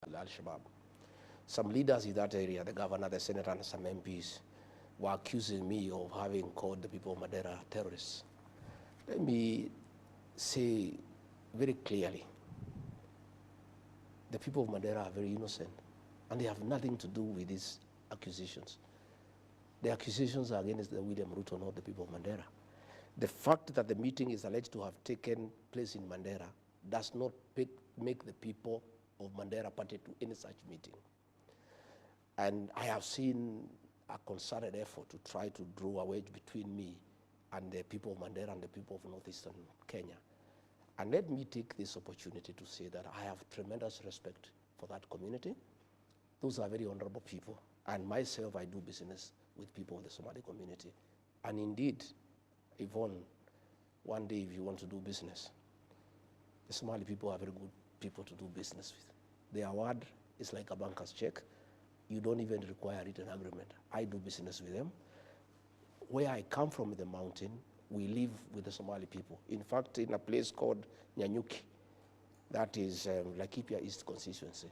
Al-Shabaab. Some leaders in that area, the governor, the senator, and some MPs, were accusing me of having called the people of Madeira terrorists. Let me say very clearly, the people of Madeira are very innocent, and they have nothing to do with these accusations. The accusations are against the William Ruto, not the people of Madeira. The fact that the meeting is alleged to have taken place in Madeira does not make the people of Madeira party to any such meeting. And I have seen a concerted effort to try to draw a wedge between me and the people of Madeira and the people of northeastern Kenya. And let me take this opportunity to say that I have tremendous respect for that community. Those are very honorable people. And myself, I do business with people of the Somali community. And indeed, Yvonne, one day if you want to do business, the Somali people are very good people to do business with. Their word is like a banker's check. You don't even require a written agreement. I do business with them. Where I come from in the mountain, we live with the Somali people. In fact, in a place called Nyanyuki, that is Laikipia East constituency,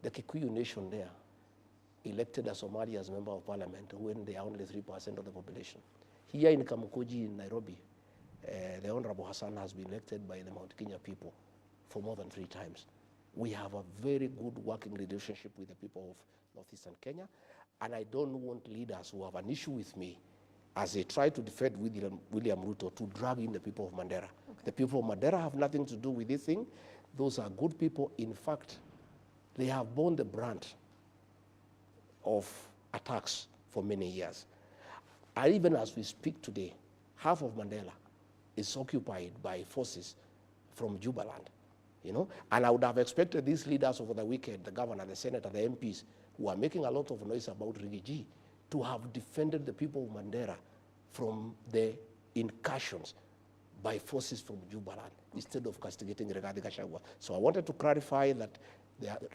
the Kikuyu nation there elected a Somali as member of parliament when they are only 3% of the population. Here in Kamukuji in Nairobi, the Honorable Hassan has been elected by the Mount Kenya people for more than 3 times. We have a very good working relationship with the people of northeastern Kenya, and I don't want leaders who have an issue with me as they try to defend William Ruto to drag in the people of Madeira. Okay. The people of Madeira have nothing to do with this thing. Those are good people. In fact, they have borne the brunt of attacks for many years. And even as we speak today, half of Mandela is occupied by forces from Jubaland, you know? And I would have expected these leaders over the weekend, the governor, the senator, the MPs, who are making a lot of noise about Rigiji, to have defended the people of Mandela from the incursions by forces from Jubaland, instead of castigating Gachagua. So I wanted to clarify that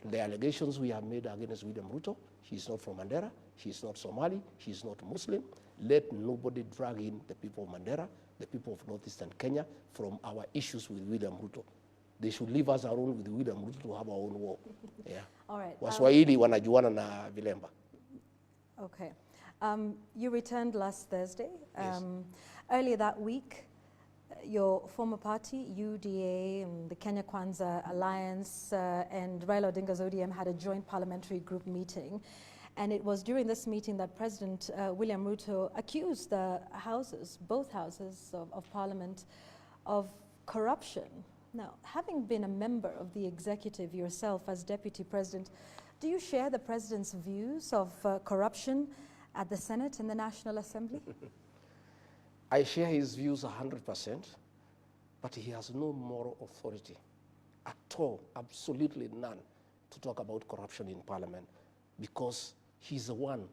the allegations we have made against William Ruto, he's not from Mandera, he's not Somali, he's not Muslim. Let nobody drag in the people of Mandera, the people of northeastern Kenya, from our issues with William Ruto. They should leave us alone with William Ruto to have our own war. Yeah. All right. Waswahili wanajuana na vilemba. Okay. You returned last Thursday. Yes. Earlier that week, your former party, UDA, and the Kenya Kwanza Alliance, and Raila Odinga's ODM had a joint parliamentary group meeting. And it was during this meeting that President William Ruto accused the houses, both houses of parliament, of corruption. Now, having been a member of the executive yourself as deputy president, do you share the president's views of corruption at the Senate and the National Assembly? I share his views 100%, but he has no moral authority at all, absolutely none, to talk about corruption in Parliament, because he's the one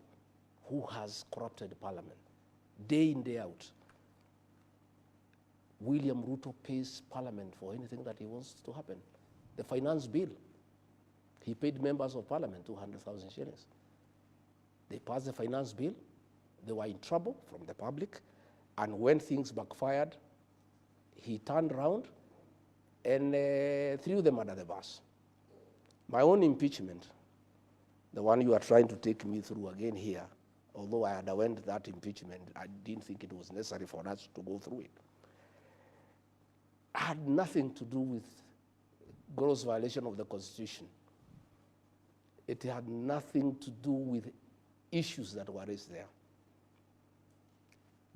who has corrupted Parliament, day in, day out. William Ruto pays Parliament for anything that he wants to happen. The finance bill, he paid members of Parliament 200,000 shillings. They passed the finance bill, they were in trouble from the public, and when things backfired, he turned around and threw them under the bus. My own impeachment, the one you are trying to take me through again here, although I underwent that impeachment, I didn't think it was necessary for us to go through it, had nothing to do with gross violation of the Constitution. It had nothing to do with issues that were raised there.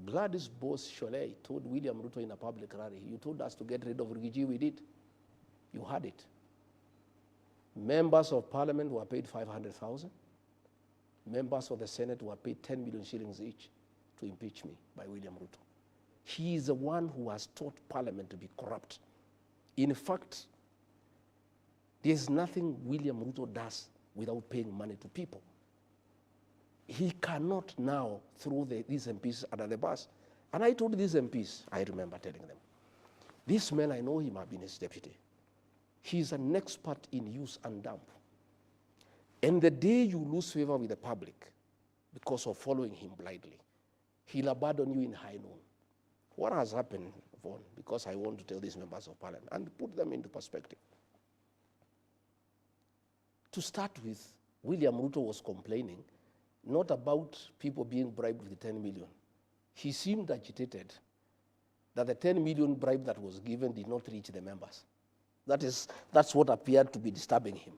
Gladys Bose-Sholei told William Ruto in a public rally, you told us to get rid of Rigiji, we did. You had it. Members of Parliament were paid 500,000. Members of the Senate were paid 10 million shillings each to impeach me by William Ruto. He is the one who has taught Parliament to be corrupt. In fact, there's nothing William Ruto does without paying money to people. He cannot now throw these MPs under the bus. And I told these MPs, I remember telling them, this man, I know him, I've been his deputy. He's an expert in use and dump. And the day you lose favor with the public because of following him blindly, he'll abandon you in high noon. What has happened, Vaughn, because I want to tell these members of Parliament and put them into perspective. To start with, William Ruto was complaining not about people being bribed with 10 million. He seemed agitated that the 10 million bribe that was given did not reach the members. That's what appeared to be disturbing him.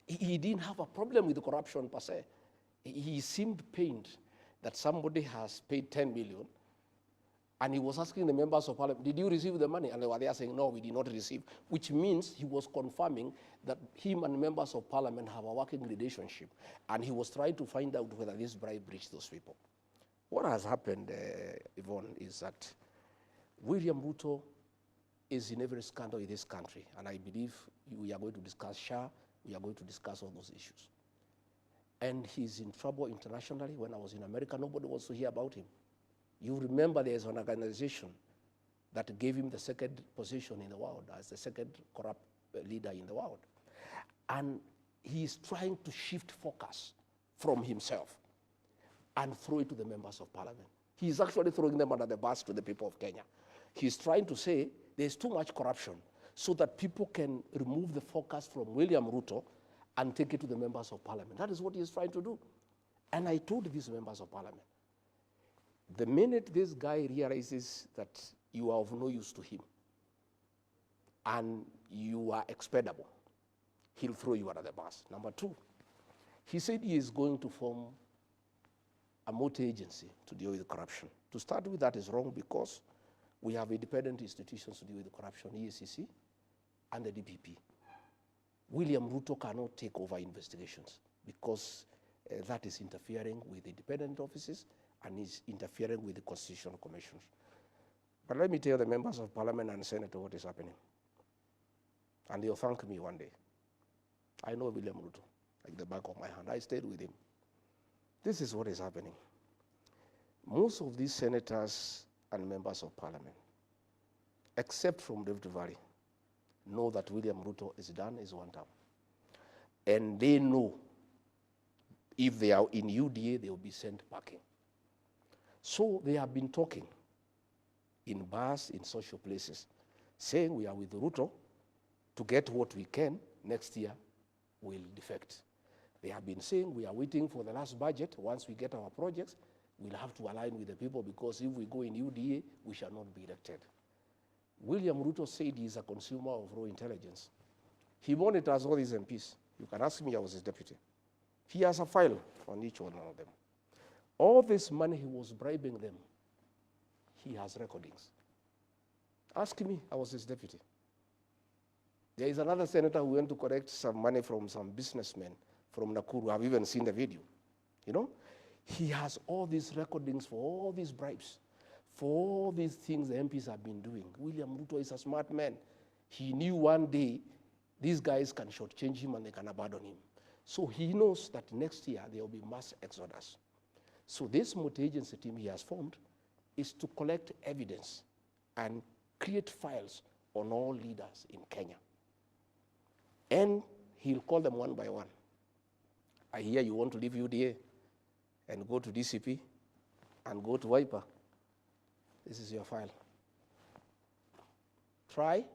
He didn't have a problem with the corruption per se. He seemed pained that somebody has paid 10 million, and he was asking the members of parliament, did you receive the money? And they were there saying, no, we did not receive, which means he was confirming that him and members of parliament have a working relationship, and he was trying to find out whether this bribe reached those people. What has happened, Yvonne, is that William Ruto is in every scandal in this country, and I believe we are going to discuss SHA, we are going to discuss all those issues. And he's in trouble internationally. When I was in America, nobody wants to hear about him. You remember there's an organization that gave him the second position in the world as the second corrupt leader in the world. And he's trying to shift focus from himself and throw it to the members of parliament. He's actually throwing them under the bus to the people of Kenya. He's trying to say there's too much corruption so that people can remove the focus from William Ruto and take it to the members of parliament. That is what he's trying to do. And I told these members of parliament, the minute this guy realizes that you are of no use to him and you are expendable, he'll throw you under the bus. Number two, he said he is going to form a multi-agency to deal with corruption. To start with, that is wrong because we have independent institutions to deal with corruption, EACC and the DPP. William Ruto cannot take over investigations because that is interfering with independent offices and is interfering with the constitutional commissions. But let me tell the members of parliament and Senate what is happening. And they'll thank me one day. I know William Ruto like the back of my hand. I stayed with him. This is what is happening. Most of these senators and members of parliament, except from Rift Valley, know that William Ruto is done his one term. And they know if they are in UDA, they will be sent packing. So they have been talking in bars, in social places, saying we are with Ruto to get what we can. Next year, we'll defect. They have been saying we are waiting for the last budget. Once we get our projects, we'll have to align with the people because if we go in UDA, we shall not be elected. William Ruto said he is a consumer of raw intelligence. He monitors all these MPs. You can ask me, I was his deputy. He has a file on each one of them. All this money he was bribing them, he has recordings. Ask me, I was his deputy. There is another senator who went to collect some money from some businessmen from Nakuru. I've even seen the video. You know, he has all these recordings for all these bribes, for all these things the MPs have been doing. William Ruto is a smart man. He knew one day these guys can shortchange him and they can abandon him. So he knows that next year there will be mass exodus. So this multi-agency team he has formed is to collect evidence and create files on all leaders in Kenya. And he'll call them one by one. I hear you want to leave UDA and go to DCP and go to Wiper. This is your file. Try.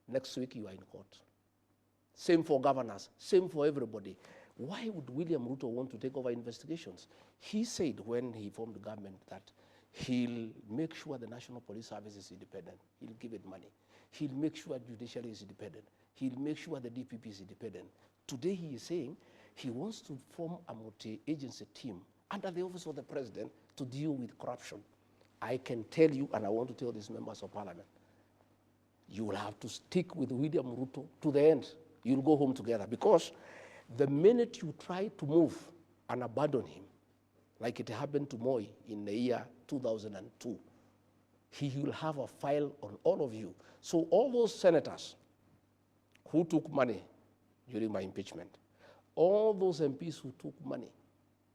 Next week you are in court. Same for governors, same for everybody. Why would William Ruto want to take over investigations? He said when he formed the government that he'll make sure the National Police Service is independent. He'll give it money. He'll make sure judiciary is independent. He'll make sure the DPP is independent. Today he is saying he wants to form a multi-agency team under the office of the president to deal with corruption. I can tell you, and I want to tell these members of parliament, you will have to stick with William Ruto to the end. You'll go home together because the minute you try to move and abandon him, like it happened to Moi in the year 2002, he will have a file on all of you. So all those senators who took money during my impeachment, all those MPs who took money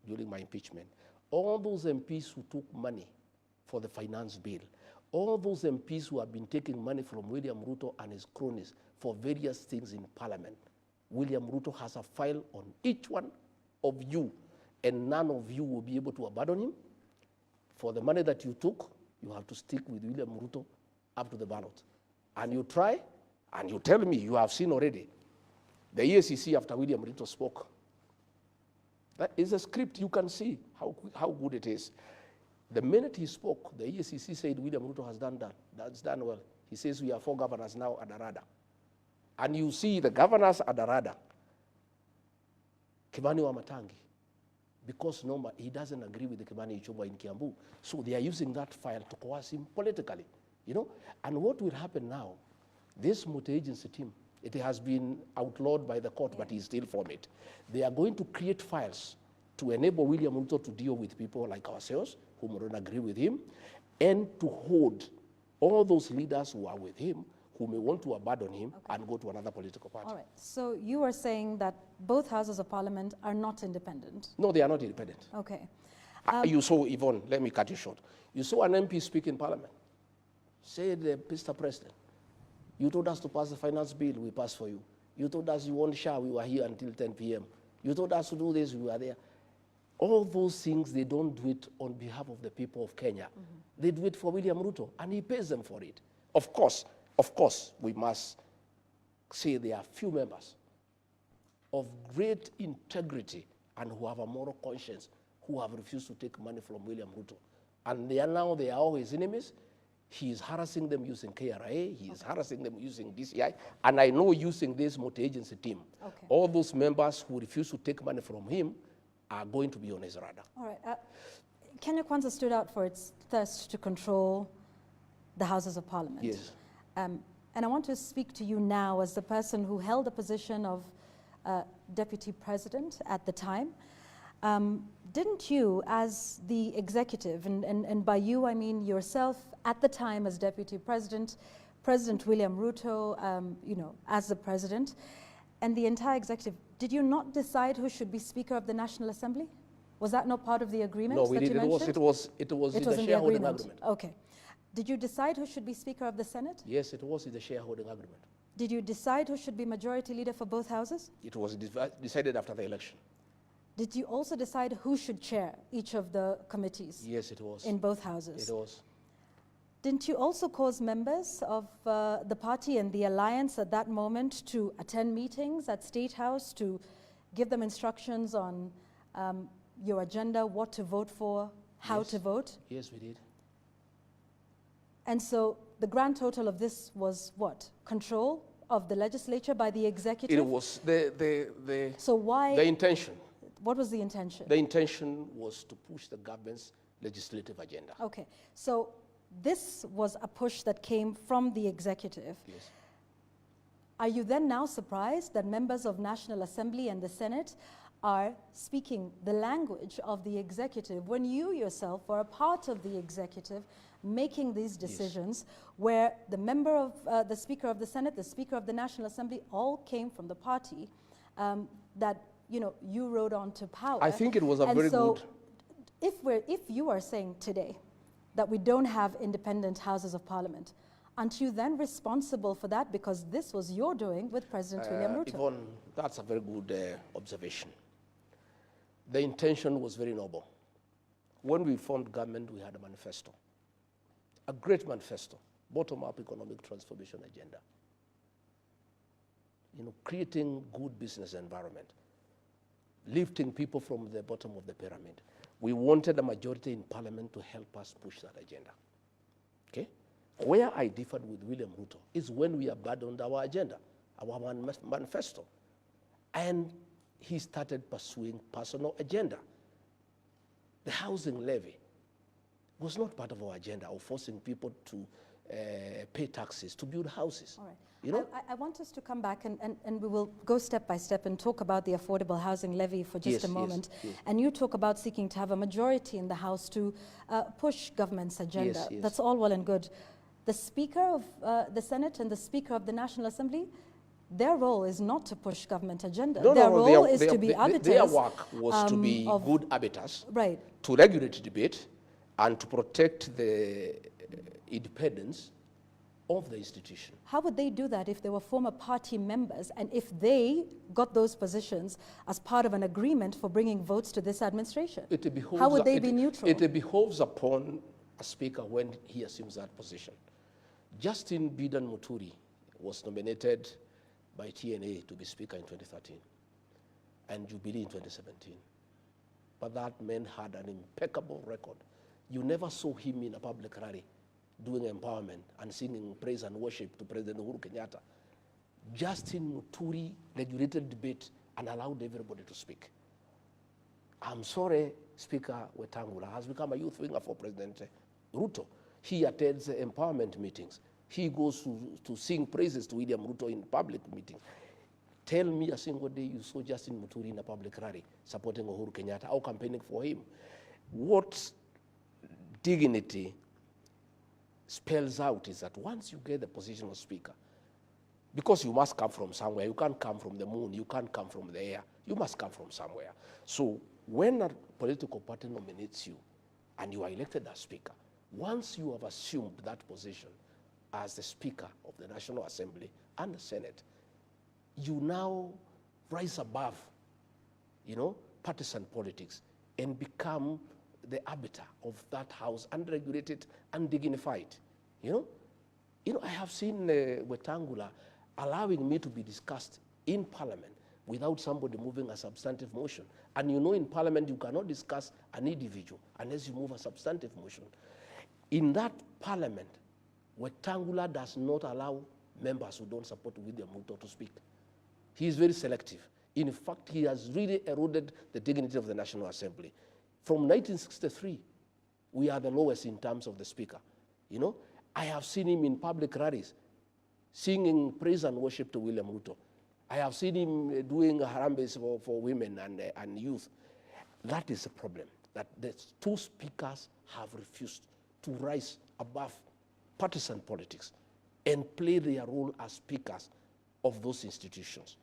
during my impeachment, all those MPs who took money for the finance bill, all those MPs who have been taking money from William Ruto and his cronies for various things in parliament, William Ruto has a file on each one of you, and none of you will be able to abandon him. For the money that you took, you have to stick with William Ruto up to the ballot. And you try, and you tell me, you have seen already, The EACC, after William Ruto spoke, that is a script. You can see how good it is. The minute he spoke, the EACC said William Ruto has done that. That's done well. He says we are 4 governors now at the radar. And you see the governors at the radar. Kimani Wamatangi, because he doesn't agree with the Kimani Ichung'wah in Kiambu. So they are using that file to coerce him politically, you know. And what will happen now, this multi-agency team, it has been outlawed by the court, but he's still for it. They are going to create files to enable William Ruto to deal with people like ourselves, who don't agree with him, and to hold all those leaders who are with him, who may want to abandon him and go to another political party. All right. So you are saying that both houses of parliament are not independent? No, they are not independent. Okay. You saw, Yvonne, let me cut you short. You saw an MP speak in parliament. Said, Mr. President, you told us to pass the finance bill, we passed for you. You told us you want SHA, we were here until 10 p.m. You told us to do this, we were there. All those things, they don't do it on behalf of the people of Kenya. They do it for William Ruto, and he pays them for it. Of course, we must say there are few members of great integrity and who have a moral conscience who have refused to take money from William Ruto. And they are all his enemies. He is harassing them using KRA, he is harassing them using DCI, and I know using this multi-agency team. All those members who refuse to take money from him are going to be on his radar. All right. Kenya Kwanza stood out for its thirst to control the Houses of Parliament. Yes. And I want to speak to you now as the person who held the position of Deputy President at the time. Didn't you, as the executive, and by you I mean yourself at the time as Deputy President, President William Ruto, as the President, and the entire executive, did you not decide who should be Speaker of the National Assembly? Was that not part of the agreement? No, we did. It was in the shareholding agreement. Okay. Did you decide who should be Speaker of the Senate? Yes, it was in the shareholding agreement. Did you decide who should be Majority Leader for both houses? It was decided after the election. Did you also decide who should chair each of the committees? Yes, it was. In both houses? It was. Didn't you also cause members of the party and the alliance at that moment to attend meetings at State House, to give them instructions on your agenda, what to vote for, how to vote? Yes, we did. And so the grand total of this was what? Control of the legislature by the executive? It was so why? The intention. What was the intention? The intention was to push the government's legislative agenda. Okay, so this was a push that came from the executive. Yes. Are you then now surprised that members of National Assembly and the Senate are speaking the language of the executive when you yourself are a part of the executive making these decisions, where the member of the Speaker of the Senate, the Speaker of the National Assembly, all came from the party that you rode on to power? I think it was a very good. If you are saying today that we don't have independent Houses of Parliament, aren't you then responsible for that, because this was your doing with President William Ruto? Yvonne, that's a very good observation. The intention was very noble. When we formed government, we had a manifesto, a great manifesto, bottom-up economic transformation agenda, creating good business environment, lifting people from the bottom of the pyramid. We wanted a majority in parliament to help us push that agenda. Okay? Where I differed with William Ruto is when we abandoned our agenda, our manifesto, and he started pursuing personal agenda. The housing levy was not part of our agenda of forcing people to pay taxes to build houses. All right. I want us to come back and we will go step by step and talk about the affordable housing levy for just a moment. Yes. And you talk about seeking to have a majority in the House to push government's agenda. Yes. That's all well and good. The Speaker of the Senate and the Speaker of the National Assembly, their role is not to push government agenda. Their role is to be arbiters. Their work was to be good arbiters, right, to regulate debate, and to protect the independence of the institution. How would they do that if they were former party members and if they got those positions as part of an agreement for bringing votes to this administration? How would they be neutral? It behoves upon a speaker when he assumes that position. Justin Bidan Muturi was nominated by TNA to be Speaker in 2013 and Jubilee in 2017. But that man had an impeccable record. You never saw him in a public rally doing empowerment and singing praise and worship to President Uhuru Kenyatta. Justin Muturi regulated debate and allowed everybody to speak. I'm sorry, Speaker Wetangula has become a youth winger for President Ruto. He attends empowerment meetings. He goes to sing praises to William Ruto in public meetings. Tell me a single day you saw Justin Muturi in a public rally supporting Uhuru Kenyatta or campaigning for him. What dignity spells out is that once you get the position of Speaker, because you must come from somewhere, you can't come from the moon, you can't come from the air, you must come from somewhere. So when a political party nominates you and you are elected as Speaker, once you have assumed that position as the Speaker of the National Assembly and the Senate, you now rise above, partisan politics and become the arbiter of that house, unregulated, undignified. I have seen Wetangula allowing me to be discussed in Parliament without somebody moving a substantive motion. And in Parliament you cannot discuss an individual unless you move a substantive motion. In that Parliament, Wetangula does not allow members who don't support William Ruto to speak. He is very selective. In fact, he has really eroded the dignity of the National Assembly. From 1963, we are the lowest in terms of the Speaker. I have seen him in public rallies singing praise and worship to William Ruto. I have seen him doing harambes for women and youth. That is the problem, that the two speakers have refused to rise above partisan politics and play their role as speakers of those institutions.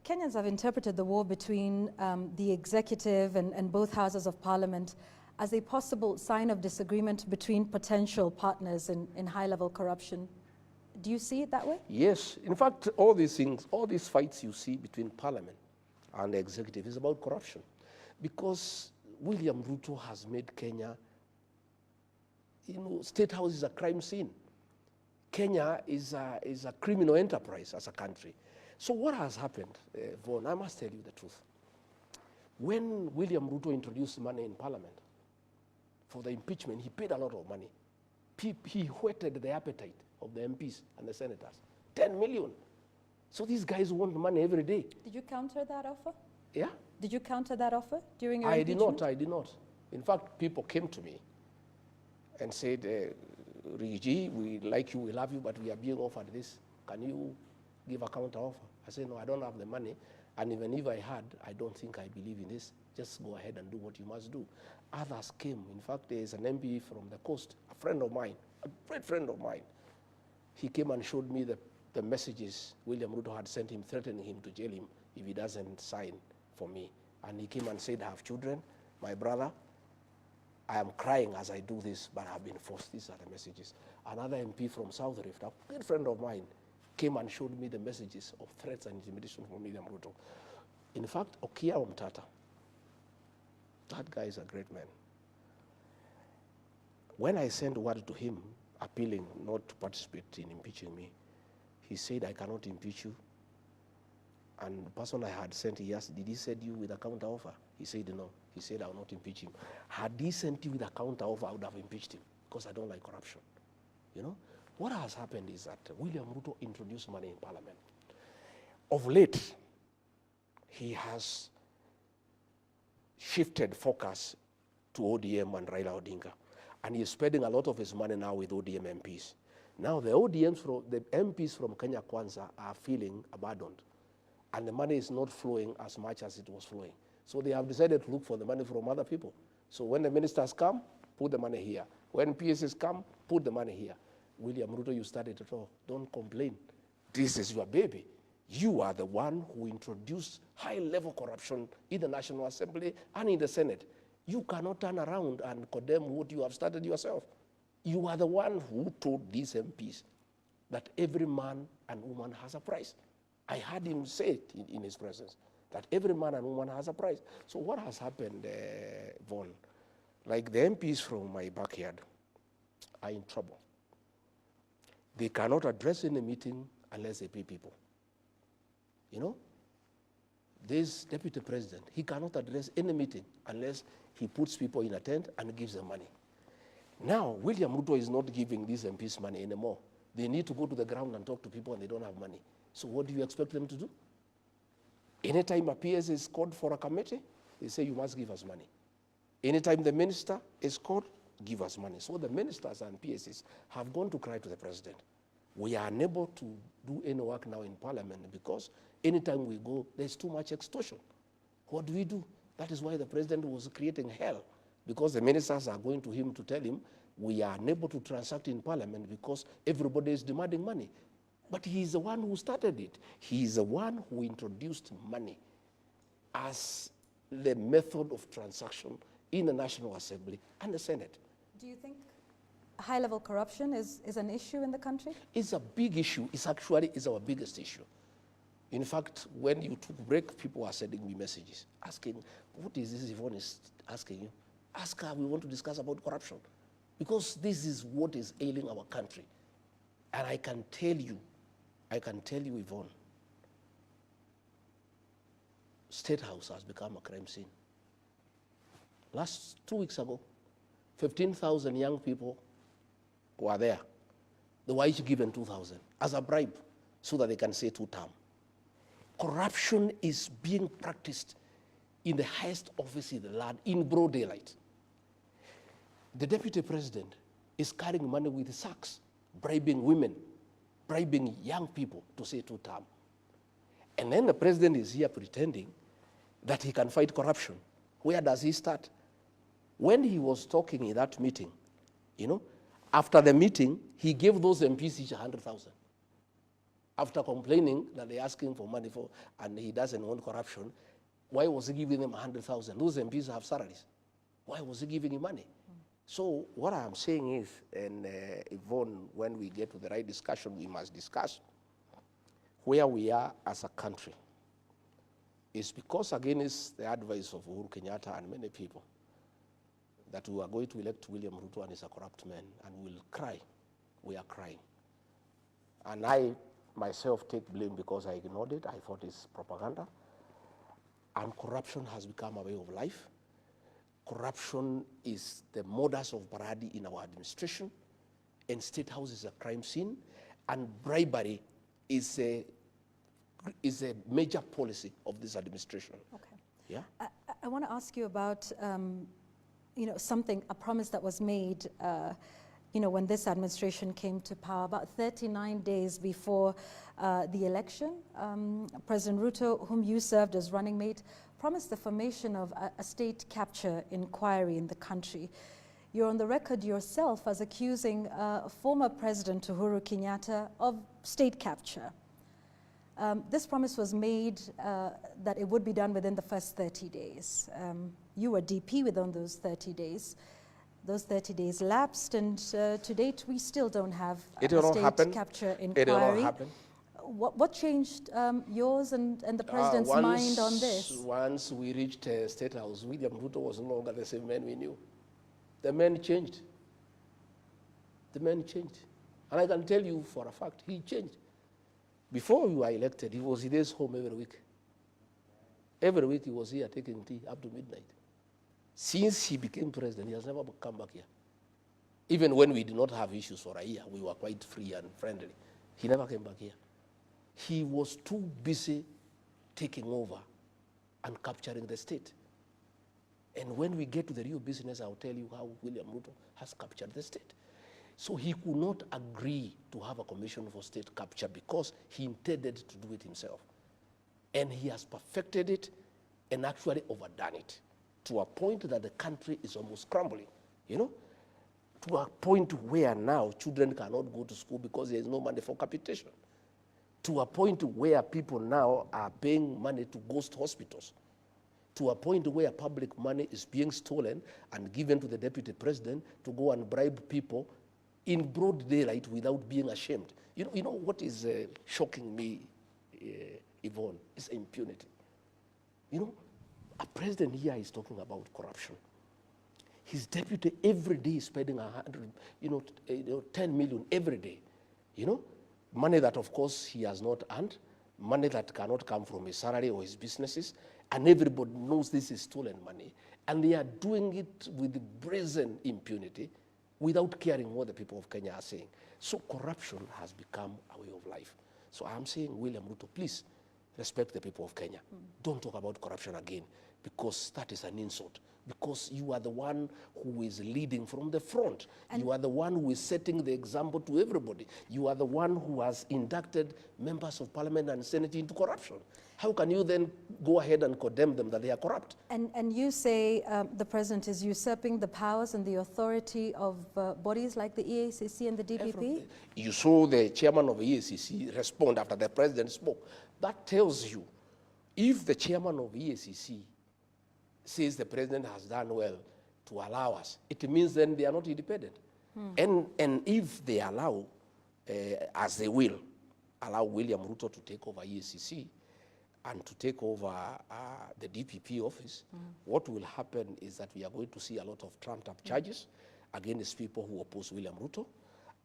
Kenyans have interpreted the war between the executive and both houses of parliament as a possible sign of disagreement between potential partners in high-level corruption. Do you see it that way? Yes. In fact, all these things, all these fights you see between parliament and the executive is about corruption. Because William Ruto has made Kenya, State House is a crime scene. Kenya is a criminal enterprise as a country. So what has happened, Vaughan, I must tell you the truth. When William Ruto introduced money in Parliament for the impeachment, he paid a lot of money. He whetted the appetite of the MPs and the senators. 10 million. So these guys want money every day. Did you counter that offer? Yeah. Did you counter that offer during your impeachment? I did not. In fact, people came to me and said, Rigi, we like you, we love you, but we are being offered this. Can you give a counter offer? I said, no, I don't have the money. And even if I had, I don't think I believe in this. Just go ahead and do what you must do. Others came. In fact, there is an MP from the coast, a friend of mine, a great friend of mine. He came and showed me the messages William Ruto had sent him, threatening him to jail him if he doesn't sign for me. And he came and said, I have children, my brother, I am crying as I do this, but I've been forced. These are the messages. Another MP from South Rift, a good friend of mine, came and showed me the messages of threats and intimidation from William Ruto. In fact, Okia Omtata, that guy is a great man. When I sent word to him, appealing not to participate in impeaching me, he said, I cannot impeach you. And the person I had sent, he asked, did he send you with a counter offer? He said, no. He said, I will not impeach him. Had he sent you with a counter offer, I would have impeached him because I don't like corruption. What has happened is that William Ruto introduced money in Parliament. Of late, he has shifted focus to ODM and Raila Odinga. And he is spending a lot of his money now with ODM MPs. Now the MPs from Kenya Kwanza are feeling abandoned. And the money is not flowing as much as it was flowing. So they have decided to look for the money from other people. So when the ministers come, put the money here. When PSs come, put the money here. William Ruto, you started it all. Don't complain. This is your baby. You are the one who introduced high-level corruption in the National Assembly and in the Senate. You cannot turn around and condemn what you have started yourself. You are the one who told these MPs that every man and woman has a price. I heard him say it in his presence, that every man and woman has a price. So what has happened, Vaughan? Like the MPs from my backyard are in trouble. They cannot address any meeting unless they pay people. You know, this deputy president, he cannot address any meeting unless he puts people in a tent and gives them money. Now, William Ruto is not giving these MPs money anymore. They need to go to the ground and talk to people and they don't have money. So what do you expect them to do? Anytime a PS is called for a committee, they say you must give us money. Anytime the minister is called, give us money. So the ministers and PSs have gone to cry to the president. We are unable to do any work now in parliament because anytime we go, there's too much extortion. What do? That is why the president was creating hell, because the ministers are going to him to tell him, we are unable to transact in parliament because everybody is demanding money. But he is the one who started it. He is the one who introduced money as the method of transaction in the National Assembly and the Senate. Do you think high-level corruption is an issue in the country? It's a big issue. It's actually our biggest issue. In fact, when you took break, people are sending me messages asking, what is this Yvonne is asking you? Ask her, we want to discuss about corruption. Because this is what is ailing our country. And I can tell you, Yvonne, State House has become a crime scene. Last 2 weeks ago, 15,000 young people were there. They were each given 2,000 as a bribe so that they can say 2 term. Corruption is being practiced in the highest office in the land in broad daylight. The deputy president is carrying money with sacks, bribing women, bribing young people to say 2 term. And then the president is here pretending that he can fight corruption. Where does he start? When he was talking in that meeting, you know, after the meeting, he gave those MPs each 100,000. After complaining that they're asking for money for, and he doesn't want corruption, why was he giving them 100,000? Those MPs have salaries. Why was he giving him money? So what I'm saying is, and Yvonne, when we get to the right discussion, we must discuss where we are as a country. It's because against the advice of Uhuru Kenyatta and many people that we are going to elect William Ruto and he's a corrupt man, and we'll cry. We are crying. And I myself take blame because I ignored it. I thought it's propaganda. And corruption has become a way of life. Corruption is the modus operandi in our administration, and State House is a crime scene, and bribery is a major policy of this administration. Okay. Yeah. I want to ask you about, you know, a promise that was made, you know, when this administration came to power, about 39 days before the election. President Ruto, whom you served as running mate, promised the formation of a state capture inquiry in the country. You're on the record yourself as accusing former President Uhuru Kenyatta of state capture. This promise was made that it would be done within the first 30 days. You were DP within those 30 days. Those 30 days lapsed, and to date we still don't have a state capture inquiry. It will not happen. What changed yours and the president's mind on this? Once we reached State House, William Ruto was no longer the same man we knew. The man changed. The man changed. And I can tell you for a fact, he changed. Before we were elected, he was in his home every week. Every week he was here taking tea up to midnight. Since he became president, he has never come back here. Even when we did not have issues for a year, we were quite free and friendly. He never came back here. He was too busy taking over and capturing the state. And when we get to the real business, I'll tell you how William Ruto has captured the state. So he could not agree to have a commission for state capture because he intended to do it himself. And he has perfected it and actually overdone it to a point that the country is almost crumbling, you know, to a point where now children cannot go to school because there is no money for capitation, to a point where people now are paying money to ghost hospitals, to a point where public money is being stolen and given to the deputy president to go and bribe people in broad daylight without being ashamed. You know what is shocking me, Yvonne, is impunity. You know, a president here is talking about corruption. His deputy every day is spending 10 million every day. You know, money that of course he has not earned, money that cannot come from his salary or his businesses, and everybody knows this is stolen money, and they are doing it with brazen impunity without caring what the people of Kenya are saying. So corruption has become a way of life. So I'm saying, William Ruto, please respect the people of Kenya. Don't talk about corruption again, because that is an insult. Because you are the one who is leading from the front. And you are the one who is setting the example to everybody. You are the one who has inducted members of parliament and senate into corruption. How can you then go ahead and condemn them that they are corrupt? And you say the president is usurping the powers and the authority of bodies like the EACC and the DPP? You saw the chairman of the EACC respond after the president spoke. That tells you, if the chairman of the EACC says the president has done well to allow us, it means then they are not independent. And if they allow, as they will, allow William Ruto to take over EACC and to take over the DPP office, what will happen is that we are going to see a lot of trumped-up charges against people who oppose William Ruto.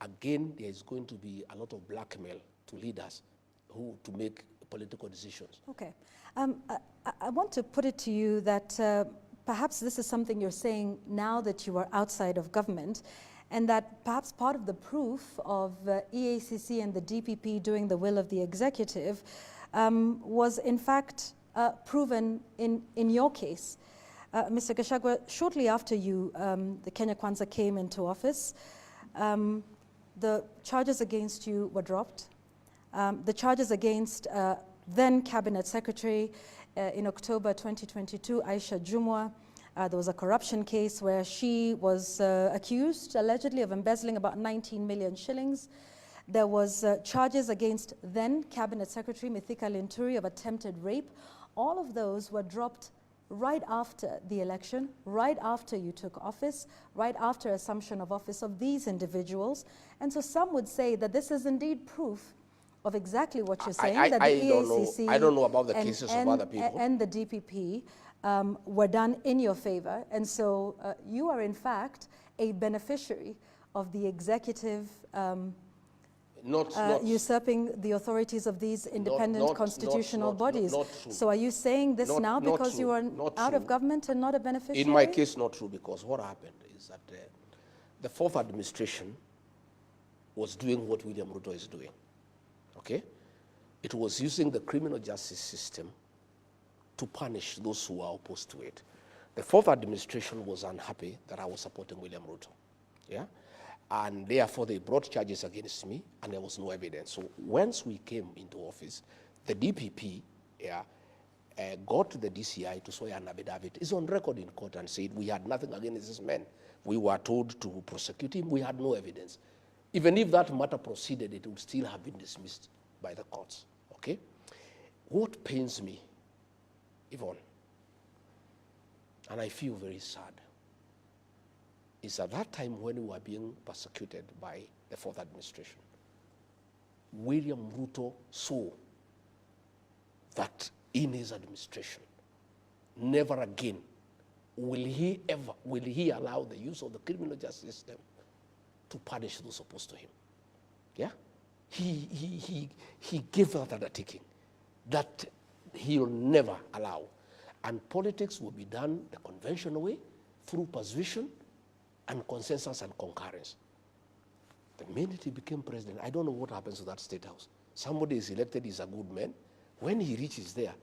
Again, there is going to be a lot of blackmail to leaders to make political decisions. Okay. I want to put it to you that perhaps this is something you're saying now that you are outside of government, and that perhaps part of the proof of EACC and the DPP doing the will of the executive was in fact proven in your case. Mr. Gachagua, shortly after the Kenya Kwanza came into office, the charges against you were dropped. The charges against then Cabinet Secretary in October 2022, Aisha Jumwa, there was a corruption case where she was accused allegedly of embezzling about 19 million shillings. There was charges against then Cabinet Secretary Mithika Linturi of attempted rape. All of those were dropped right after the election, right after you took office, right after assumption of office of these individuals. And so some would say that this is indeed proof of exactly what you're saying, that the EACC I don't know about the cases of other people. And the DPP were done in your favor. And so you are in fact a beneficiary of the executive usurping the authorities of these independent constitutional bodies. So are you saying this now because you are out of government and not a beneficiary? In my case, not true, because what happened is that the fourth administration was doing what William Ruto is doing. Okay? It was using the criminal justice system to punish those who are opposed to it. The fourth administration was unhappy that I was supporting William Ruto. Yeah? And therefore, they brought charges against me, and there was no evidence. So once we came into office, the DPP got the DCI to swear an affidavit. It's on record in court and said we had nothing against this man. We were told to prosecute him. We had no evidence. Even if that matter proceeded, it would still have been dismissed by the courts. Okay? What pains me, Yvonne, and I feel very sad, is at that time when we were being persecuted by the fourth administration, William Ruto saw that in his administration, never again will he allow the use of the criminal justice system to punish those opposed to him. Yeah? He gave that undertaking that he'll never allow. And politics will be done the conventional way, through persuasion and consensus and concurrence. The minute he became president, I don't know what happens to that state house. Somebody is elected, he's a good man. When he reaches there,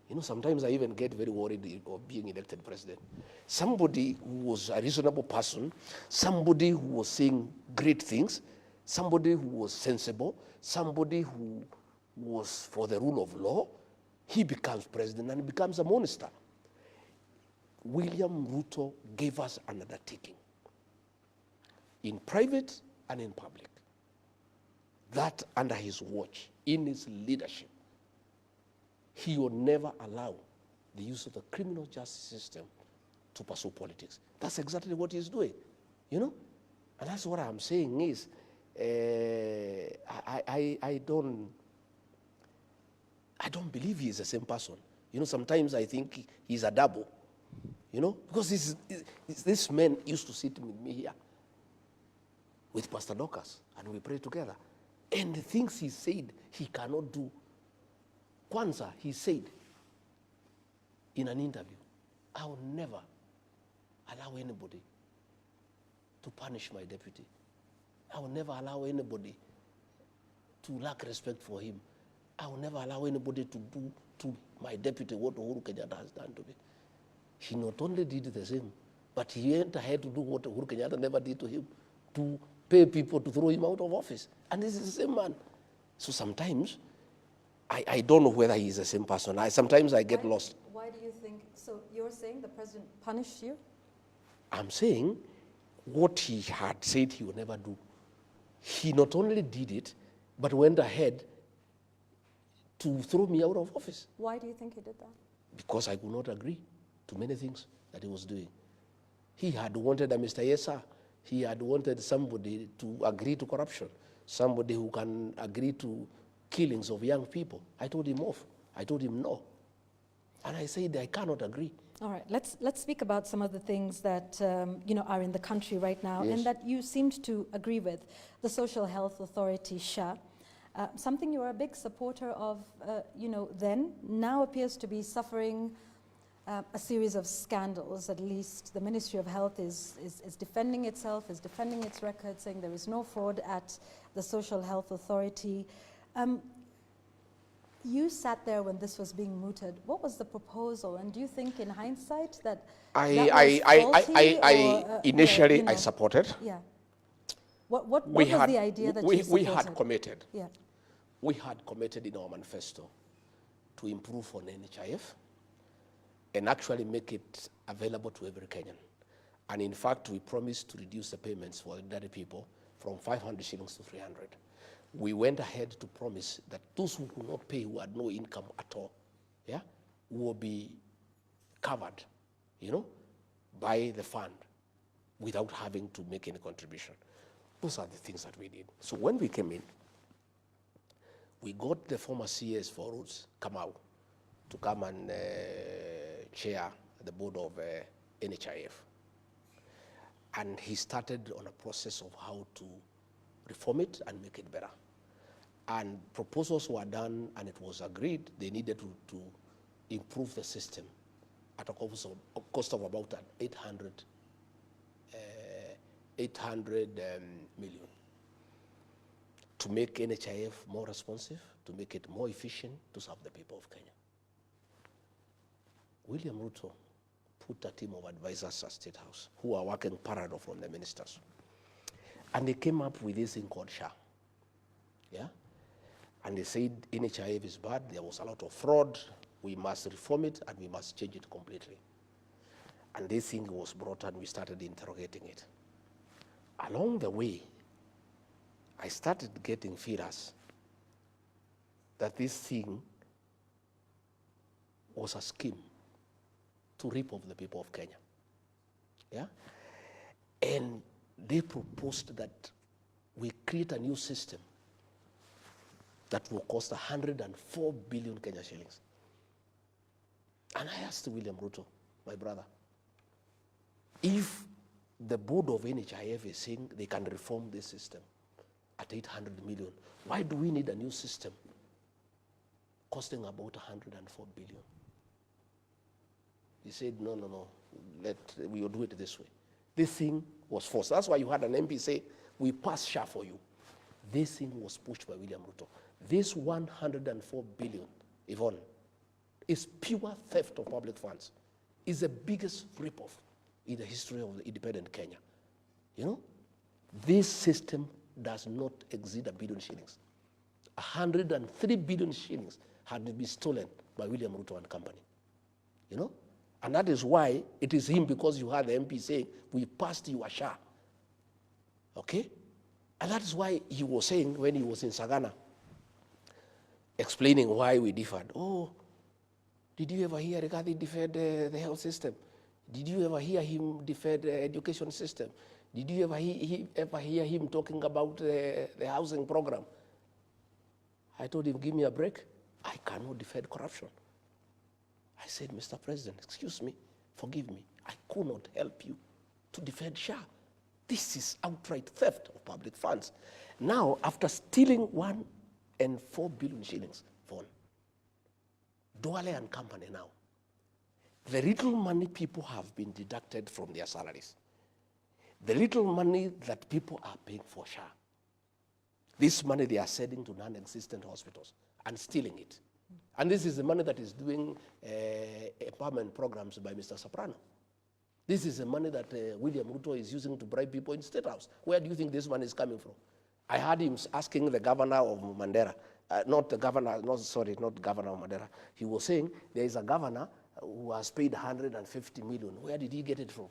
you know, sometimes I even get very worried of being elected president. Somebody who was a reasonable person, somebody who was saying great things, somebody who was sensible, somebody who was for the rule of law, he becomes president and becomes a monster. William Ruto gave us an undertaking, in private and in public, that under his watch, in his leadership, he will never allow the use of the criminal justice system to pursue politics. That's exactly what he's doing, you know? And that's what I'm saying is, I don't believe he is the same person. You know, sometimes I think he's a double, you know? Because this man used to sit with me here with Pastor Dorcas, and we pray together. And the things he said he cannot do Kwanzaa, he said in an interview, I will never allow anybody to punish my deputy. I will never allow anybody to lack respect for him. I will never allow anybody to do to my deputy what Uhuru Kenyatta has done to me. He not only did the same, but he went ahead to do what Uhuru Kenyatta never did to him, to pay people to throw him out of office. And this is the same man. So sometimes, I don't know whether he's the same person. Sometimes I get lost. Why do you think, so you're saying the president punished you? I'm saying what he had said he would never do. He not only did it, but went ahead to throw me out of office. Why do you think he did that? Because I could not agree to many things that he was doing. He had wanted a Mr. Yesa. He had wanted somebody to agree to corruption, somebody who can agree to killings of young people. I told him off. I told him no. And I said I cannot agree. All right, let's speak about some of the things that are in the country right now, Yes. and that you seemed to agree with. The Social Health Authority, SHA, something you were a big supporter of, then, now appears to be suffering a series of scandals. At least the Ministry of Health is defending itself, is defending its record, saying there is no fraud at the Social Health Authority. You sat there when this was being mooted. What was the proposal? And do you think, in hindsight, that initially I supported. Yeah. What was the idea that you supported? We had committed. Yeah. We had committed in our manifesto to improve on NHIF and actually make it available to every Kenyan. And in fact, we promised to reduce the payments for ordinary people from 500 shillings to 300. We went ahead to promise that those who could not pay, who had no income at all, yeah, will be covered, by the fund without having to make any contribution. Those are the things that we did. So when we came in, we got the former CS for roads, Kamau, to come and chair the board of NHIF. And he started on a process of how to reform it and make it better. And proposals were done, and it was agreed they needed to improve the system at a cost of about 800 million, to make NHIF more responsive, to make it more efficient, to serve the people of Kenya. William Ruto put a team of advisors at State House who are working parallel from the ministers. And they came up with this thing called SHA. Yeah? And they said NHIF is bad, there was a lot of fraud, we must reform it and we must change it completely. And this thing was brought and we started interrogating it. Along the way, I started getting feelers that this thing was a scheme to rip off the people of Kenya. Yeah? And they proposed that we create a new system that will cost 104 billion Kenya shillings. And I asked William Ruto, my brother, if the board of NHIF is saying they can reform this system at 800 million, why do we need a new system costing about 104 billion? He said, no, we will do it this way. This thing was forced. That's why you had an MP say, we pass SHA for you. This thing was pushed by William Ruto. This 104 billion, Yvonne, is pure theft of public funds. It's the biggest rip-off in the history of the independent Kenya. This system does not exceed 1 billion shillings. 103 billion shillings had been stolen by William Ruto and company. And that is why it is him, because you had the MP saying, we passed you a SHA. Okay? And that is why he was saying when he was in Sagana, explaining why we differed. Oh, did you ever hear Rigathi deferred the health system? Did you ever hear him defer the education system? Did you ever hear him talking about the housing program? I told him, give me a break. I cannot defend corruption. I said, Mr. President, excuse me, forgive me. I could not help you to defend SHA. This is outright theft of public funds. Now, after stealing 104 billion shillings, Duale and company now, the little money people have been deducted from their salaries, the little money that people are paying for SHA, this money they are sending to non-existent hospitals and stealing it. And this is the money that is doing empowerment programs by Mr. Soprano. This is the money that William Ruto is using to bribe people in State House. Where do you think this money is coming from? I heard him asking the governor of Mandera, not governor of Mandera. He was saying there is a governor who has paid 150 million. Where did he get it from?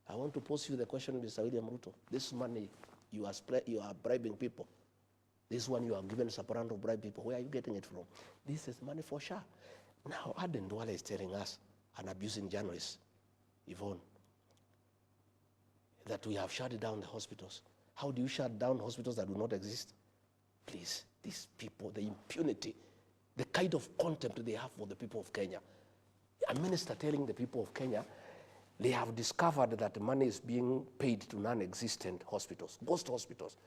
I want to pose you the question, Mr. William Ruto. This money you are bribing people. This one you are given Soprano to bribe people. Where are you getting it from? This is money for SHA. Now Aden Duale is telling us, an abusing journalist, Yvonne, that we have shut down the hospitals. How do you shut down hospitals that do not exist? Please, these people, the impunity, the kind of contempt they have for the people of Kenya. A minister telling the people of Kenya, they have discovered that money is being paid to non-existent hospitals, ghost hospitals.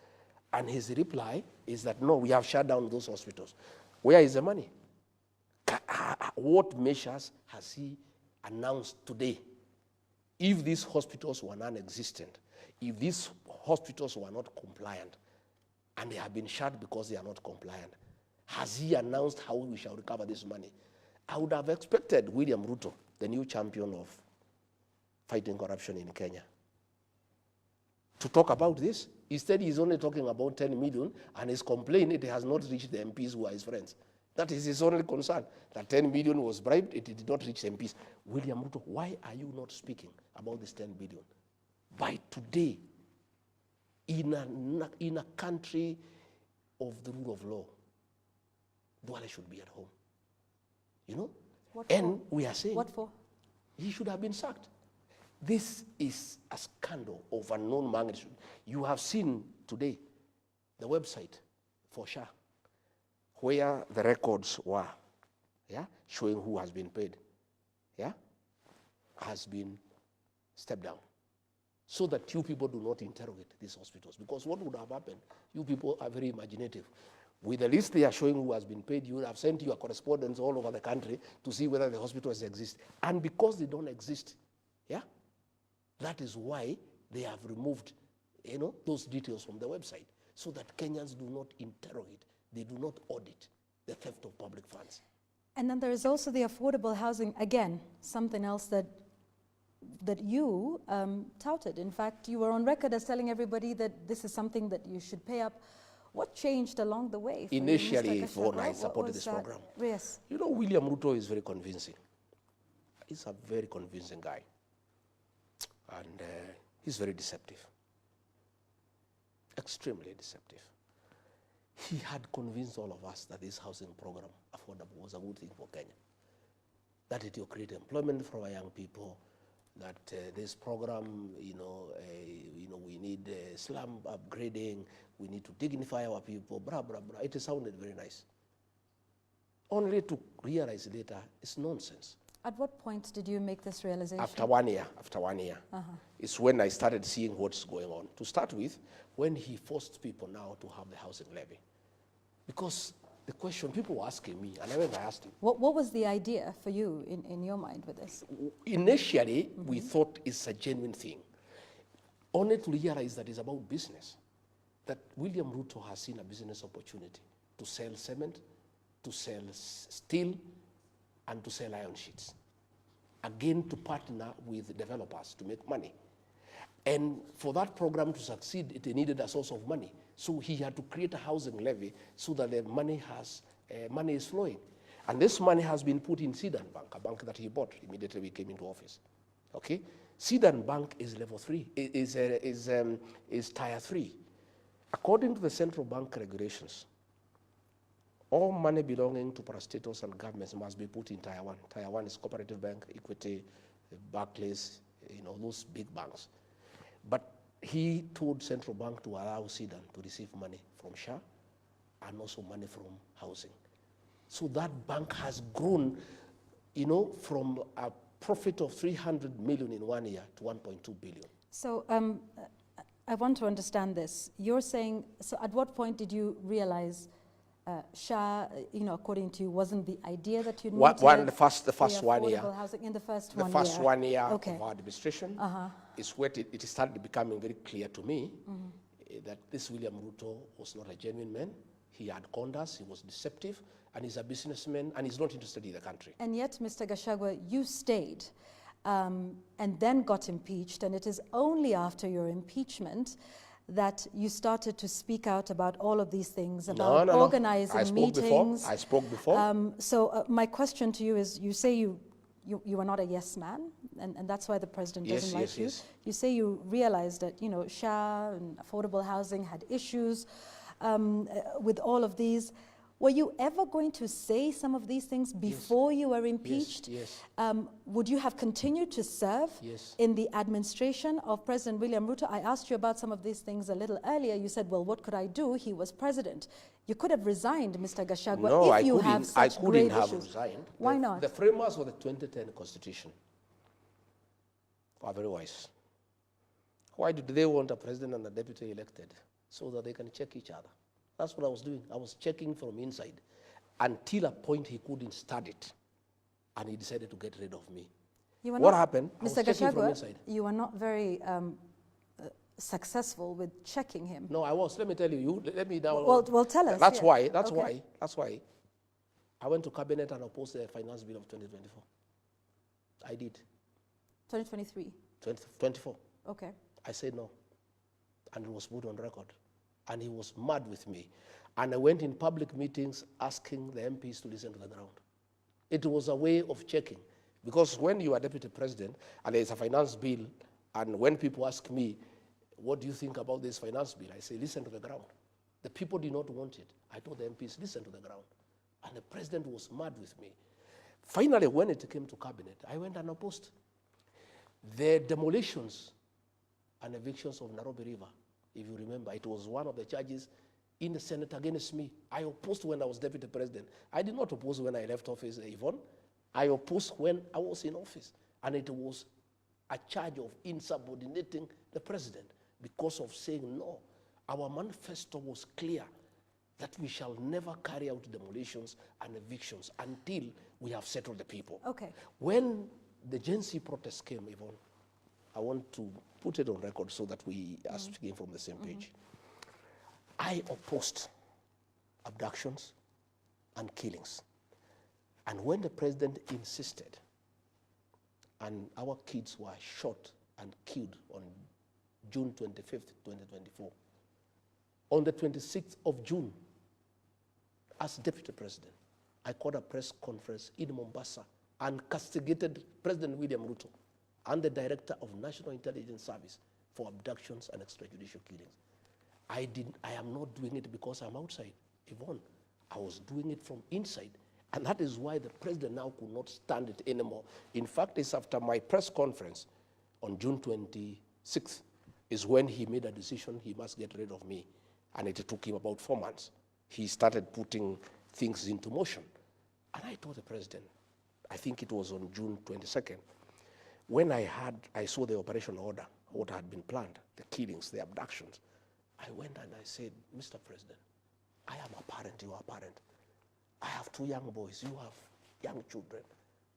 And his reply is that, no, we have shut down those hospitals. Where is the money? What measures has he announced today? If these hospitals were non-existent, if these hospitals were not compliant, and they have been shut because they are not compliant, has he announced how we shall recover this money? I would have expected William Ruto, the new champion of fighting corruption in Kenya, to talk about this. Instead, he's only talking about 10 million, and his complaint, it has not reached the MPs who are his friends. That is his only concern, that 10 billion was bribed, it did not reach MPs. William Ruto, why are you not speaking about this 10 billion? By today, in a country of the rule of law, Duale should be at home. You know? What and for? We are saying, what for? He should have been sacked. This is a scandal of unknown magnitude. You have seen today the website for SHA, where the records were, showing who has been paid, has been stepped down, so that you people do not interrogate these hospitals. Because what would have happened, you people are very imaginative. With the list they are showing who has been paid, you would have sent your correspondents all over the country to see whether the hospitals exist. And because they don't exist, that is why they have removed, those details from the website, so that Kenyans do not interrogate, they do not audit the theft of public funds. And then there is also the affordable housing, again, something else that you touted. In fact, you were on record as telling everybody that this is something that you should pay up. What changed along the way? Initially, when I supported this program, yes. William Ruto is very convincing. He's a very convincing guy. And he's very deceptive. Extremely deceptive. He had convinced all of us that this housing program, affordable, was a good thing for Kenya. That it will create employment for our young people, that this program, we need slum upgrading, we need to dignify our people, blah, blah, blah. It sounded very nice. Only to realize later, it's nonsense. At what point did you make this realization? After 1 year. It's when I started seeing what's going on. To start with, when he forced people now to have the housing levy. Because the question people were asking me, and I went and asked him. What was the idea for you in your mind with this? Initially, we thought it's a genuine thing. Only to realize that it's about business. That William Ruto has seen a business opportunity to sell cement, to sell steel, and to sell iron sheets. Again, to partner with developers to make money. And for that program to succeed, it needed a source of money. So he had to create a housing levy so that the money is flowing. And this money has been put in Sidan Bank, a bank that he bought immediately we came into office. Okay? Sidan Bank is level 3, is tier 3. According to the central bank regulations, all money belonging to parastatals and governments must be put in tier 1. Tier 1 is Cooperative Bank, Equity, Barclays, those big banks. But he told central bank to allow Sidan to receive money from SHA and also money from housing. So that bank has grown, from a profit of 300 million in 1 year to 1.2 billion. So I want to understand this. You're saying, so at what point did you realize SHA, according to you, wasn't the idea that you One, needed the first 1 year. housing in the first The 1 first year. 1 year Okay. of our administration is where it started becoming very clear to me that this William Ruto was not a genuine man. He had conned us, he was deceptive, and he's a businessman, and he's not interested in the country. And yet, Mr. Gachagua, you stayed and then got impeached, and it is only after your impeachment that you started to speak out about all of these things, about organizing meetings. I spoke before. So my question to you is, you say you are not a yes man, and that's why the president doesn't like you. Yes. You say you realized that, SHA and affordable housing had issues with all of these. Were you ever going to say some of these things before you were impeached? Yes. Would you have continued to serve in the administration of President William Ruto? I asked you about some of these things a little earlier. You said, well, what could I do? He was president. You could have resigned, Mr. Gachagua, if you have such great issues. I couldn't have resigned. Why not? The framers of the 2010 Constitution are very wise. Why did they want a president and a deputy elected? So that they can check each other. That's what I was doing. I was checking from inside until a point he couldn't stand it, and he decided to get rid of me. What happened? Mr. Gachagua, you were not very successful with checking him. No, I was. Let me tell you. Let me now. Well, tell us. That's why. That's why. I went to cabinet and opposed the finance bill of 2024. I did. 2023. 2024. Okay. I said no, and it was put on record. And he was mad with me. And I went in public meetings asking the MPs to listen to the ground. It was a way of checking. Because when you are deputy president and there's a finance bill, and when people ask me, what do you think about this finance bill? I say, listen to the ground. The people did not want it. I told the MPs, listen to the ground. And the president was mad with me. Finally, when it came to cabinet, I went and opposed the demolitions and evictions of Nairobi River. If you remember, it was one of the charges in the Senate against me. I opposed when I was deputy president. I did not oppose when I left office, Yvonne. I opposed when I was in office. And it was a charge of insubordinating the president because of saying no. Our manifesto was clear that we shall never carry out demolitions and evictions until we have settled the people. Okay. When the Gen Z protests came, Yvonne, I want to put it on record so that we are speaking from the same page. I opposed abductions and killings. And when the president insisted, and our kids were shot and killed on June 25th, 2024, on the 26th of June, as deputy president, I called a press conference in Mombasa and castigated President William Ruto and the Director of National Intelligence Service for abductions and extrajudicial killings. I am not doing it because I'm outside, Yvonne. I was doing it from inside. And that is why the president now could not stand it anymore. In fact, it's after my press conference on June 26th is when he made a decision he must get rid of me. And it took him about 4 months. He started putting things into motion. And I told the president, I think it was on June 22nd, when I saw the operation order, what had been planned, the killings, the abductions, I went and I said, Mr. President, I am a parent, you are a parent. I have 2 young boys, you have young children.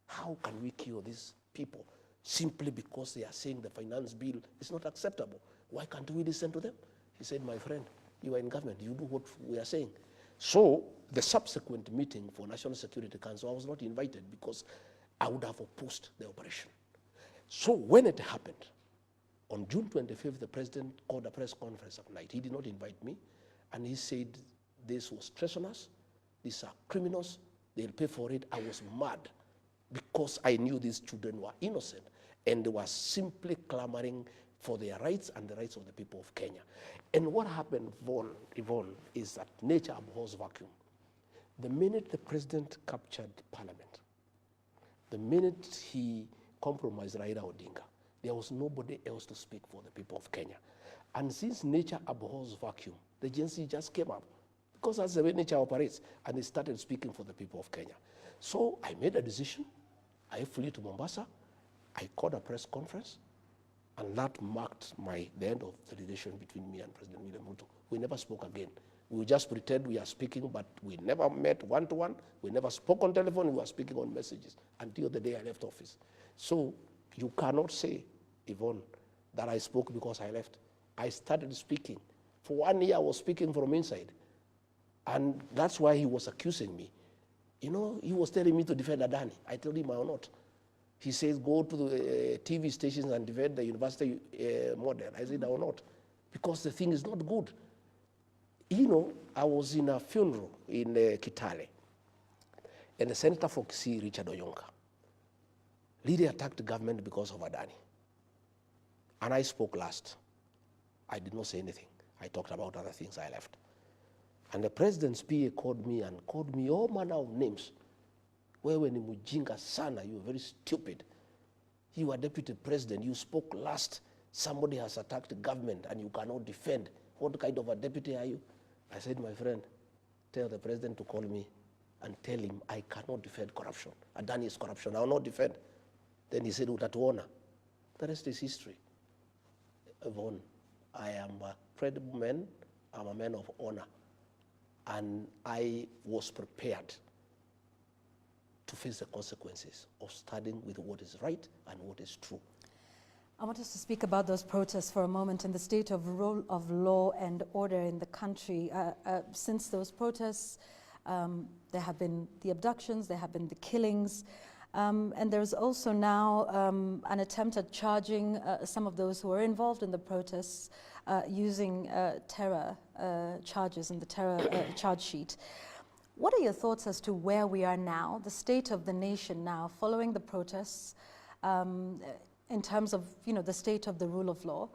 How can we kill these people simply because they are saying the finance bill is not acceptable? Why can't we listen to them? He said, my friend, you are in government, you do what we are saying. So the subsequent meeting for National Security Council, I was not invited because I would have opposed the operation. So when it happened, on June 25th, the president called a press conference at night. He did not invite me, and he said this was treasonous, these are criminals, they'll pay for it. I was mad because I knew these children were innocent, and they were simply clamoring for their rights and the rights of the people of Kenya. And what happened, Yvonne, is that nature abhors vacuum. The minute the president captured parliament, the minute he compromised Raila Odinga, there was nobody else to speak for the people of Kenya. And since nature abhors vacuum, the Gen Z just came up, because that's the way nature operates, and they started speaking for the people of Kenya. So I made a decision. I flew to Mombasa. I called a press conference, and that marked the end of the relation between me and President William Ruto. We never spoke again We just pretend we are speaking, but we never met one-to-one. We never spoke on telephone. We were speaking on messages until the day I left office. So you cannot say, Yvonne, that I spoke because I left. I started speaking. For 1 year, I was speaking from inside. And that's why he was accusing me. You know, he was telling me to defend Adani. I told him I will not. He says, go to the TV stations and defend the university model. I said, I will not, because the thing is not good. You know, I was in a funeral in Kitale, and the senator for Kisii, Richard Oyonka, really attacked the government because of Adani. And I spoke last. I did not say anything. I talked about other things. I left. And the president's PA called me all manner of names. Wewe ni mujinga sana, you are very stupid. You are deputy president, you spoke last. Somebody has attacked the government and you cannot defend. What kind of a deputy are you? I said, my friend, tell the president to call me and tell him I cannot defend corruption. Adani is corruption, I will not defend. Then he said, utatuona. The rest is history. Yvonne, I am a credible man, I'm a man of honor. And I was prepared to face the consequences of standing with what is right and what is true. I want us to speak about those protests for a moment and the state of rule of law and order in the country. Since those protests, there have been the abductions, there have been the killings, and there's also now an attempt at charging some of those who are involved in the protests using terror charges in the terror charge sheet. What are your thoughts as to where we are now, the state of the nation now, following the protests, in terms of, you know, the state of the rule of law?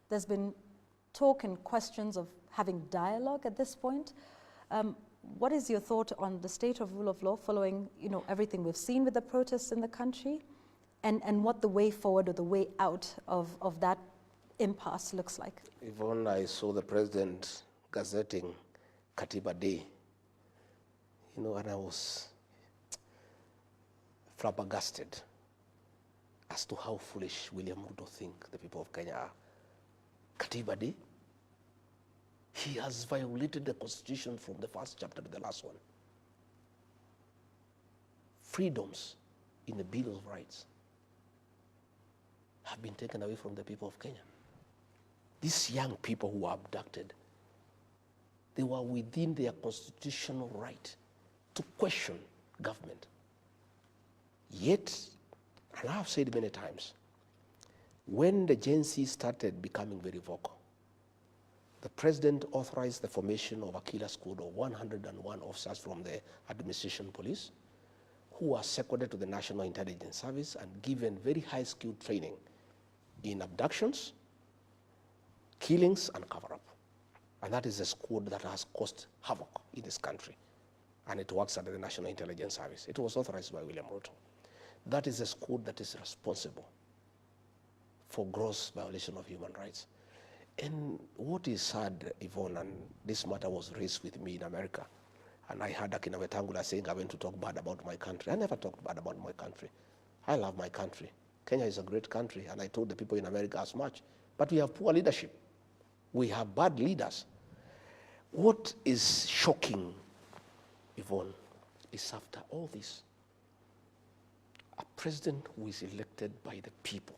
There's been talk and questions of having dialogue at this point. What is your thought on the state of rule of law following, you know, everything we've seen with the protests in the country, and what the way forward or the way out of that impasse looks like? Yvonne, I saw the president gazetting Katiba Day, you know, and I was flabbergasted as to how foolish William Ruto think the people of Kenya are. Katiba Day, he has violated the constitution from the first chapter to the last one. Freedoms in the Bill of Rights have been taken away from the people of Kenya. These young people who were abducted, they were within their constitutional right to question government. Yet, and I've said many times, when the Gen Z started becoming very vocal, the president authorized the formation of a killer squad of 101 officers from the administration police who were seconded to the National Intelligence Service and given very high-skilled training in abductions, killings, and cover-up. And that is a squad that has caused havoc in this country. And it works under the National Intelligence Service. It was authorized by William Ruto. That is a squad that is responsible for gross violation of human rights. And what is sad, Yvonne, and this matter was raised with me in America, and I heard Akina Wetangula saying I went to talk bad about my country. I never talked bad about my country. I love my country. Kenya is a great country, and I told the people in America as much. But we have poor leadership. We have bad leaders. What is shocking, Yvonne, is after all this, a president who is elected by the people,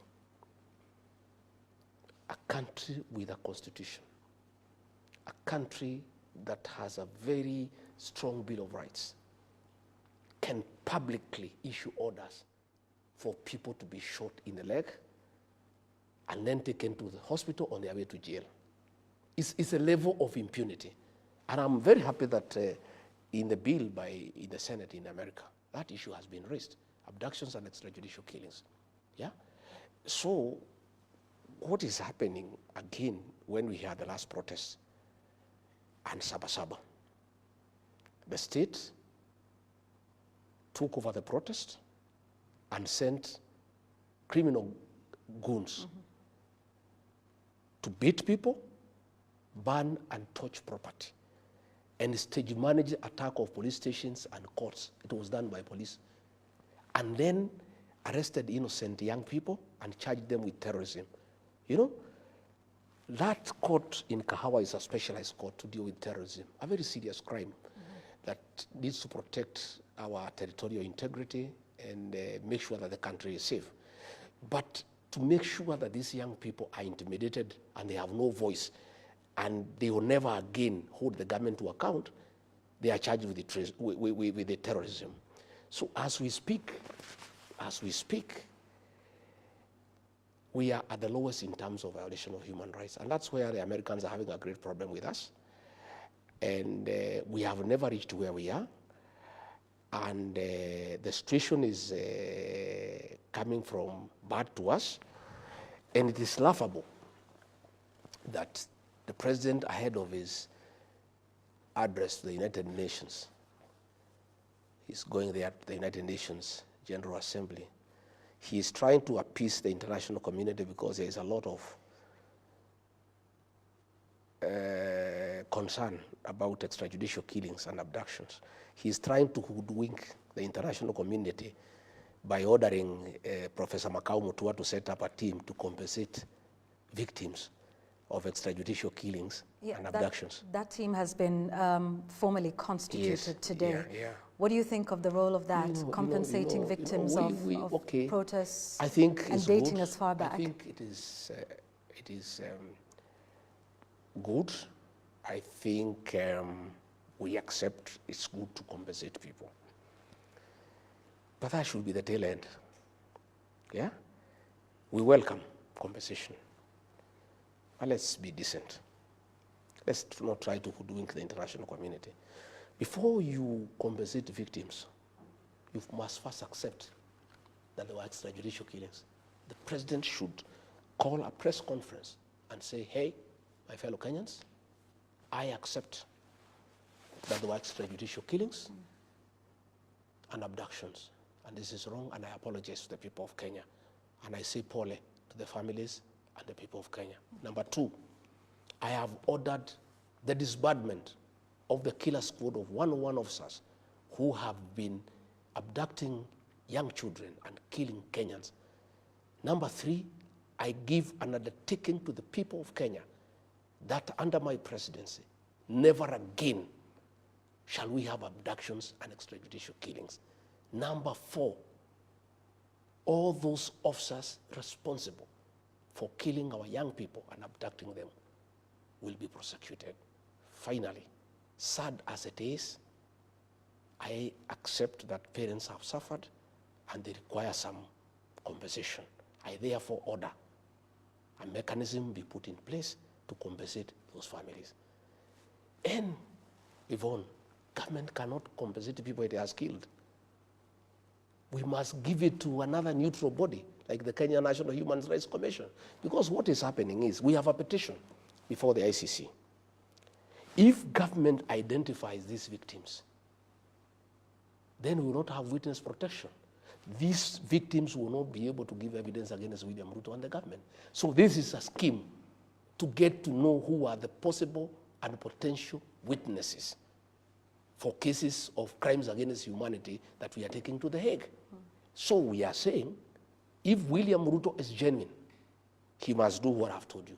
a country with a constitution, a country that has a very strong Bill of Rights, can publicly issue orders for people to be shot in the leg and then taken to the hospital on their way to jail. It's a level of impunity. And I'm very happy that in the bill in the Senate in America, that issue has been raised, abductions and extrajudicial killings. Yeah? So what is happening again when we had the last protests and Sabasaba? The state took over the protest and sent criminal goons to beat people, burn and torch property, and stage manage attack of police stations and courts. It was done by police. And then arrested innocent young people and charged them with terrorism. You know, That court in Kahawa is a specialized court to deal with terrorism, a very serious crime that needs to protect our territorial integrity and make sure that the country is safe. But to make sure that these young people are intimidated and they have no voice and they will never again hold the government to account, they are charged with the terrorism. So as we speak, we are at the lowest in terms of violation of human rights. And that's where the Americans are having a great problem with us. And we have never reached where we are. And the situation is coming from bad to us. And it is laughable that the president, ahead of his address to the United Nations, is going there to the United Nations General Assembly. He is trying to appease the international community because there is a lot of concern about extrajudicial killings and abductions. He is trying to hoodwink the international community by ordering Professor Makau Mutua to set up a team to compensate victims of extrajudicial killings and abductions. That team has been formally constituted today. Yeah. What do you think of the role of that, compensating victims of protests and dating as far back? I think it is good. I think we accept it's good to compensate people. But that should be the tail end. Yeah? We welcome compensation. But let's be decent. Let's not try to hoodwink the international community. Before you compensate victims, you must first accept that there were extrajudicial killings. The president should call a press conference and say, hey, my fellow Kenyans, I accept that there were extrajudicial killings and abductions. And this is wrong, and I apologize to the people of Kenya. And I say pole to the families and the people of Kenya. Number two, I have ordered the disbandment of the killer squad of 101 officers who have been abducting young children and killing Kenyans. Number three, I give an undertaking to the people of Kenya that under my presidency, never again shall we have abductions and extrajudicial killings. Number four, all those officers responsible for killing our young people and abducting them will be prosecuted. Finally, sad as it is, I accept that parents have suffered and they require some compensation. I therefore order a mechanism be put in place to compensate those families. And Yvonne, government cannot compensate people it has killed. We must give it to another neutral body, like the Kenya National Human Rights Commission. Because what is happening is, we have a petition before the ICC. If government identifies these victims, then we will not have witness protection. These victims will not be able to give evidence against William Ruto and the government. So this is a scheme to get to know who are the possible and potential witnesses for cases of crimes against humanity that we are taking to The Hague. So we are saying, if William Ruto is genuine, he must do what I've told you.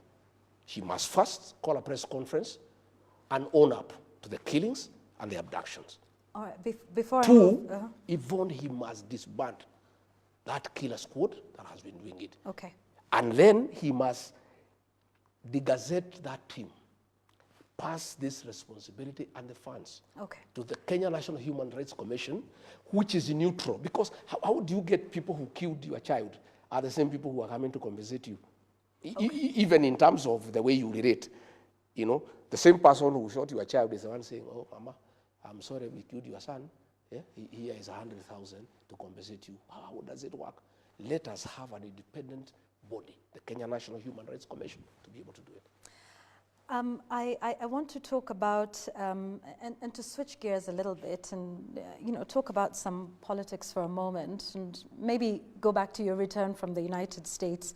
He must first call a press conference and own up to the killings and the abductions. All right, before Two, Yvonne, he must disband that killer squad that has been doing it. Okay. And then he must de-gazette that team, pass this responsibility and the funds to the Kenya National Human Rights Commission, which is neutral. Because how do you get people who killed your child are the same people who are coming to compensate you? Even in terms of the way you relate. You know, the same person who shot your child is the one saying, oh, Mama, I'm sorry we killed your son. Yeah? Here is 100,000 to compensate you. How does it work? Let us have an independent body, the Kenya National Human Rights Commission, to be able to do it. I want to talk about, and to switch gears a little bit and, talk about some politics for a moment and maybe go back to your return from the United States.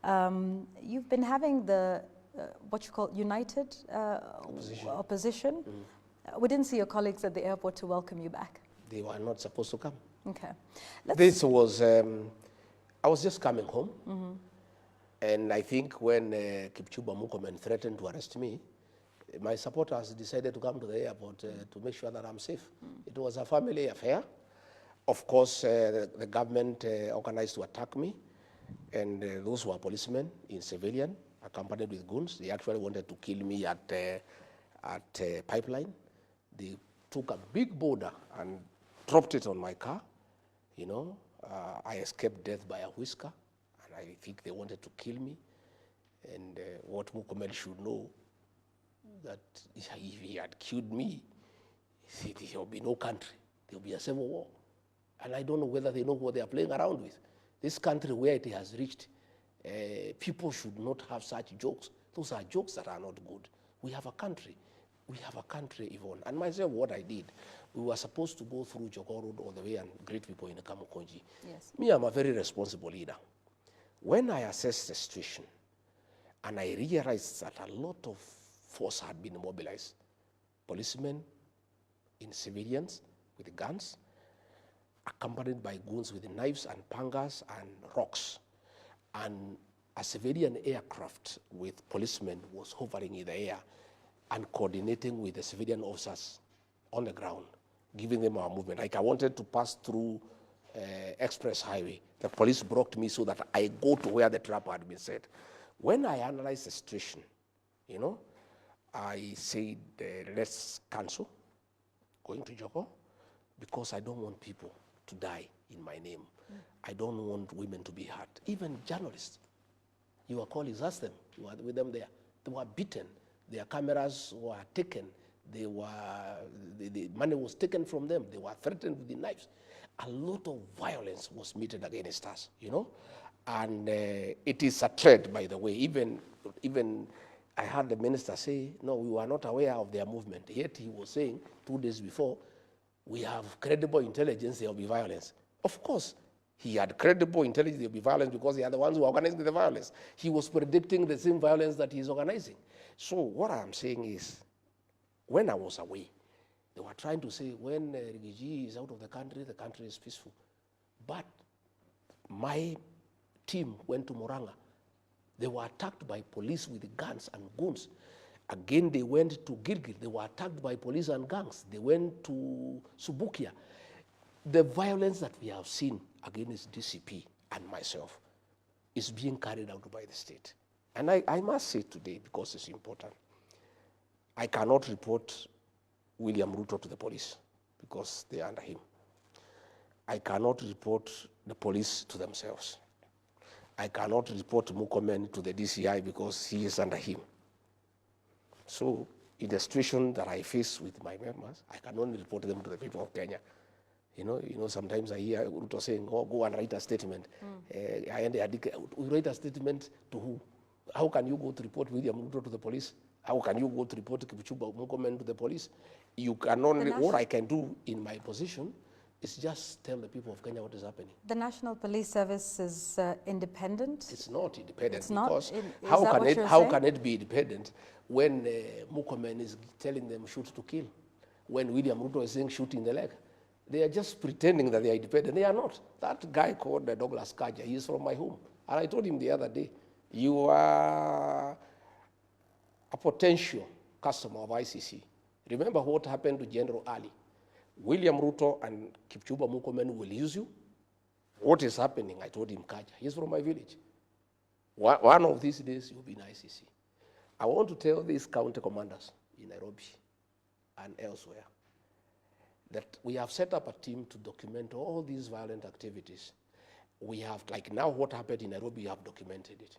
You've been having the, what you call united opposition. We didn't see your colleagues at the airport to welcome you back. They were not supposed to come. Okay. This was, I was just coming home. And I think when Kipchumba Murkomen threatened to arrest me, my supporters decided to come to the airport to make sure that I'm safe. It was a family affair. Of course, the government organized to attack me, and those were policemen in civilian, accompanied with goons. They actually wanted to kill me at Pipeline. They took a big boulder and dropped it on my car. You know, I escaped death by a whisker, and I think they wanted to kill me. And what Murkomen should know, that if he had killed me, there will be no country. There will be a civil war. And I don't know whether they know what they are playing around with. This country, where it has reached, people should not have such jokes. Those are jokes that are not good. We have a country. We have a country, Yvonne. And myself, what I did, we were supposed to go through Jogoo Road all the way and greet people in the Kamukonji. Yes. Me, I'm a very responsible leader. When I assessed the situation, and I realized that a lot of force had been mobilized, policemen in civilians with guns, accompanied by goons with knives and pangas and rocks, and a civilian aircraft with policemen was hovering in the air and coordinating with the civilian officers on the ground, giving them our movement. Like I wanted to pass through express highway. The police blocked me so that I go to where the trap had been set. When I analyzed the situation, you know, I said, let's cancel going to Jogoo, because I don't want people to die in my name. I don't want women to be hurt. Even journalists, your colleagues, ask them, you were with them there. They were beaten. Their cameras were taken. The money was taken from them. They were threatened with the knives. A lot of violence was meted against us, you know? And it is a threat, by the way. Even I heard the minister say, no, we were not aware of their movement. Yet he was saying 2 days before, we have credible intelligence, there will be violence. Of course, he had credible intelligence, there will be violence, because they are the ones who are organizing the violence. He was predicting the same violence that he's organizing. So what I'm saying is, when I was away, they were trying to say, when Rigiji is out of the country is peaceful. But my team went to Murang'a. They were attacked by police with guns and guns. Again, they went to Gilgil. They were attacked by police and gangs. They went to Subukia. The violence that we have seen against DCP and myself is being carried out by the state. And I must say today, because it's important, I cannot report William Ruto to the police because they are under him. I cannot report the police to themselves. I cannot report Murkomen to the DCI because he is under him. So in the situation that I face with my members, I can only report them to the people of Kenya. You know, sometimes I hear Ruto saying, oh, go and write a statement. We write a statement to who? How can you go to report William Ruto to the police? How can you go to report Kipchumba Murkomen to the police? You can only, what I can do in my position is just tell the people of Kenya what is happening. The National Police Service is independent? It's not independent. It's because not? How can it be independent when Murkomen is telling them shoot to kill? When William Ruto is saying shoot in the leg? They are just pretending that they are independent. They are not. That guy called Douglas Kaja, he is from my home. And I told him the other day, you are a potential customer of ICC. Remember what happened to General Ali. William Ruto and Kipchumba Murkomen will use you. What is happening? I told him, Kaja, he's from my village. One of these days, you'll be in ICC. I want to tell these county commanders in Nairobi and elsewhere that we have set up a team to document all these violent activities. We have, like now what happened in Nairobi, we have documented it.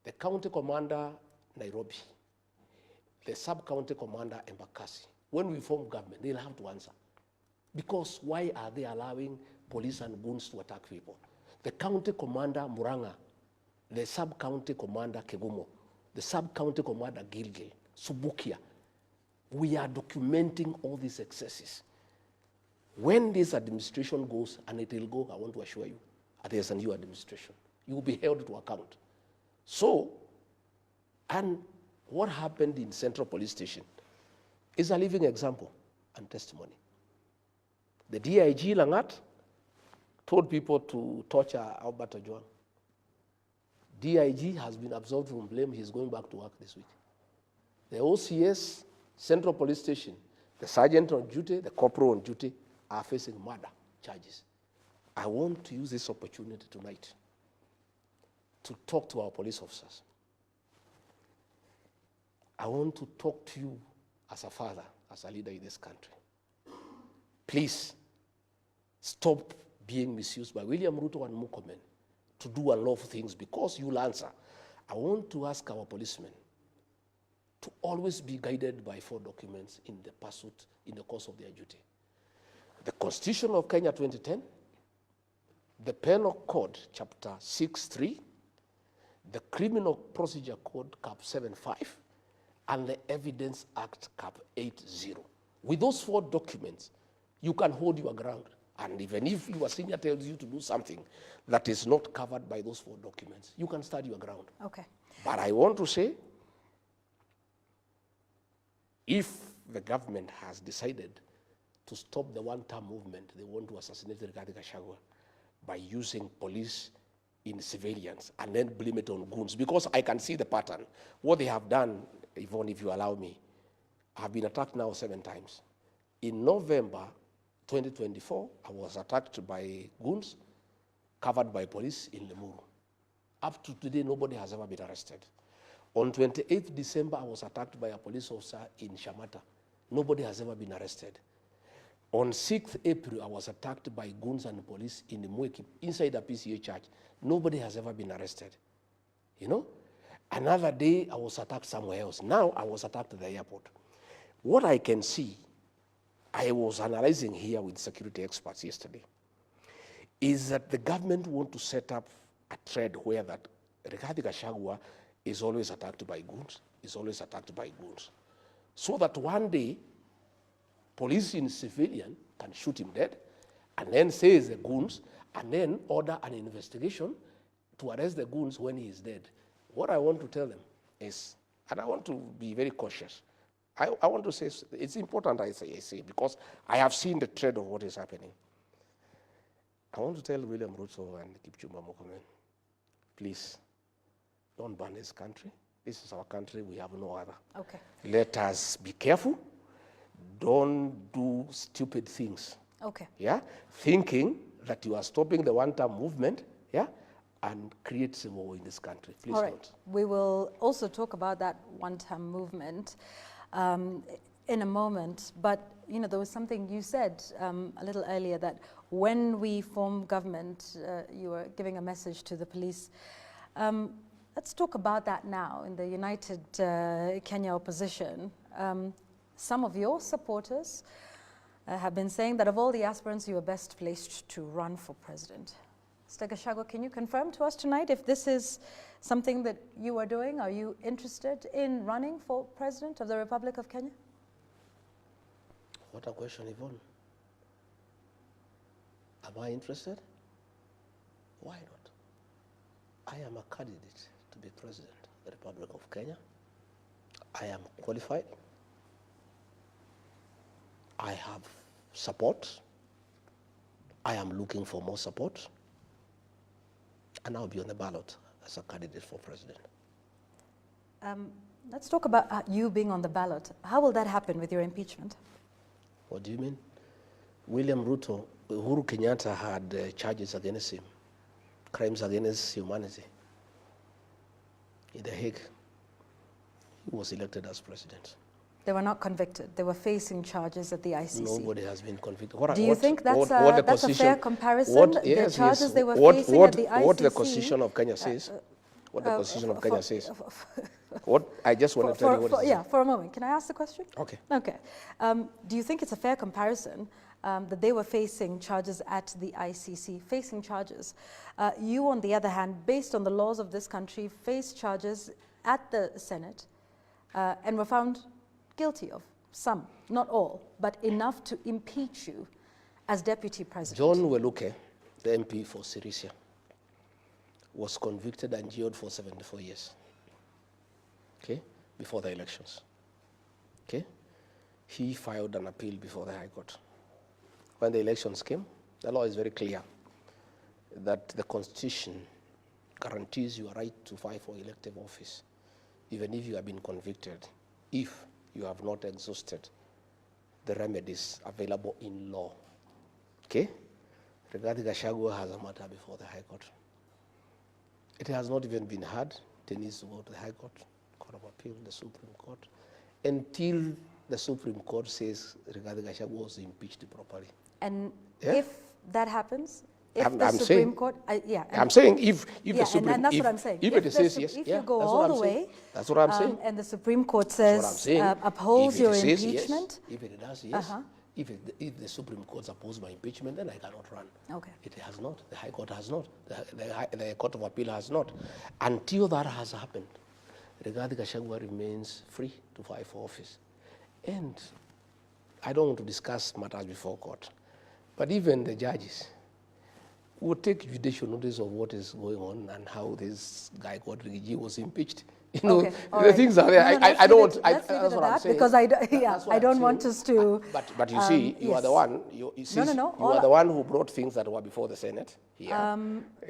The county commander, Nairobi, the sub-county commander, Embakasi, when we form government, they'll have to answer. Because why are they allowing police and goons to attack people? The county commander, Murang'a, the sub-county commander, Kegumo, the sub-county commander, Gilgil, Subukia, we are documenting all these excesses. When this administration goes, and it will go, I want to assure you, there's a new administration. You will be held to account. So, and what happened in Central Police Station is a living example and testimony. The DIG Langat told people to torture Albert Ojwang. DIG has been absolved from blame. He's going back to work this week. The OCS, Central Police Station, the sergeant on duty, the corporal on duty are facing murder charges. I want to use this opportunity tonight to talk to our police officers. I want to talk to you as a father, as a leader in this country. Please stop being misused by William Ruto and Murkomen to do unlawful things because you'll answer. I want to ask our policemen to always be guided by 4 documents in the pursuit, in the course of their duty. The Constitution of Kenya 2010, the Penal Code, Chapter 6.3, the Criminal Procedure Code, Cap 7.5, and the Evidence Act, Cap 8.0. With those 4 documents, you can hold your ground. And even if your senior tells you to do something that is not covered by those 4 documents, you can stand your ground. Okay. But I want to say, if the government has decided to stop the one-term movement, they want to assassinate Gachagua by using police in civilians and then blame it on goons, because I can see the pattern. What they have done, Yvonne, if you allow me, I've been attacked now 7 times. In November 2024, I was attacked by goons covered by police in Limuru. Up to today, nobody has ever been arrested. On 28th December, I was attacked by a police officer in Shamata. Nobody has ever been arrested. On 6th April, I was attacked by goons and police in the Mweki, inside a PCA church. Nobody has ever been arrested. You know? Another day, I was attacked somewhere else. Now, I was attacked at the airport. What I can see, I was analyzing here with security experts yesterday, is that the government want to set up a trend where that Rigathi Gachagua is always attacked by goons, so that one day, police in civilian can shoot him dead, and then say the goons, and then order an investigation to arrest the goons when he is dead. What I want to tell them is, and I want to be very cautious, I want to say, it's important I say, because I have seen the trend of what is happening. I want to tell William Ruto and Kipchumba Murkomen, please, don't ban this country. This is our country, we have no other. Okay. Let us be careful. Don't do stupid things. Okay. Yeah? Thinking that you are stopping the one-term movement, yeah? And create some more in this country. Please All right. don't. We will also talk about that one-term movement in a moment. But, you know, there was something you said a little earlier, that when we form government, you were giving a message to the police. Let's talk about that now. In the United Kenya opposition, some of your supporters have been saying that of all the aspirants, you are best placed to run for president. Mr. Gachagua, can you confirm to us tonight if this is something that you are doing? Are you interested in running for president of the Republic of Kenya? What a question, Yvonne. Am I interested? Why not? I am a candidate to be president of the Republic of Kenya. I am qualified. I have support. I am looking for more support. And I'll be on the ballot as a candidate for president. Let's talk about you being on the ballot. How will that happen with your impeachment? What do you mean? William Ruto, Uhuru Kenyatta had charges against him, crimes against humanity. In The Hague, he was elected as president. They were not convicted. They were facing charges at the ICC. Nobody has been convicted. Do you think that's a fair comparison? Yes, the charges they were facing at the ICC? What the Constitution of Kenya says. What the Constitution of Kenya says. What I just want to tell you what it is. Yeah, for a moment. Can I ask the question? Okay. Okay. Do you think it's a fair comparison that they were facing charges at the ICC, facing charges? You, on the other hand, based on the laws of this country, faced charges at the Senate and were found guilty of some, not all, but enough to impeach you as deputy president. John Weluke, the MP for Sirisia, was convicted and jailed for 74 years, okay, before the elections, okay? He filed an appeal before the High Court. When the elections came, the law is very clear that the Constitution guarantees your right to fight for elective office, even if you have been convicted, if you have not exhausted the remedies available in law. Okay? Regarding Gachagua has a matter before the High Court. It has not even been heard. It needs to go to the High Court, Court of Appeal, the Supreme Court, until the Supreme Court says Rigathi Gachagua was impeached properly. And Yeah? if that happens, if I'm the Supreme saying, Court, I'm saying if the Supreme, and that's what I'm saying. If it says yes, if yeah, you go that's all what the I'm way, saying. That's what I'm saying. and the Supreme Court That's what I'm says saying. upholds If it your says impeachment. Yes, if it does, yes. If the Supreme Court opposes my impeachment, then I cannot run. Okay. It has not. The High Court has not. The Court of Appeal has not. Until that has happened, Rigathi Gachagua remains free to fight for office. And I don't want to discuss matters before court, but even the judges will take judicial notice of what is going on and how this guy called Rigiji was impeached. You know, Okay, the things are there. I don't want. Let's leave it at that because I don't want us to. But you see, you are the one. You are the one who brought things that were before the Senate. Yeah.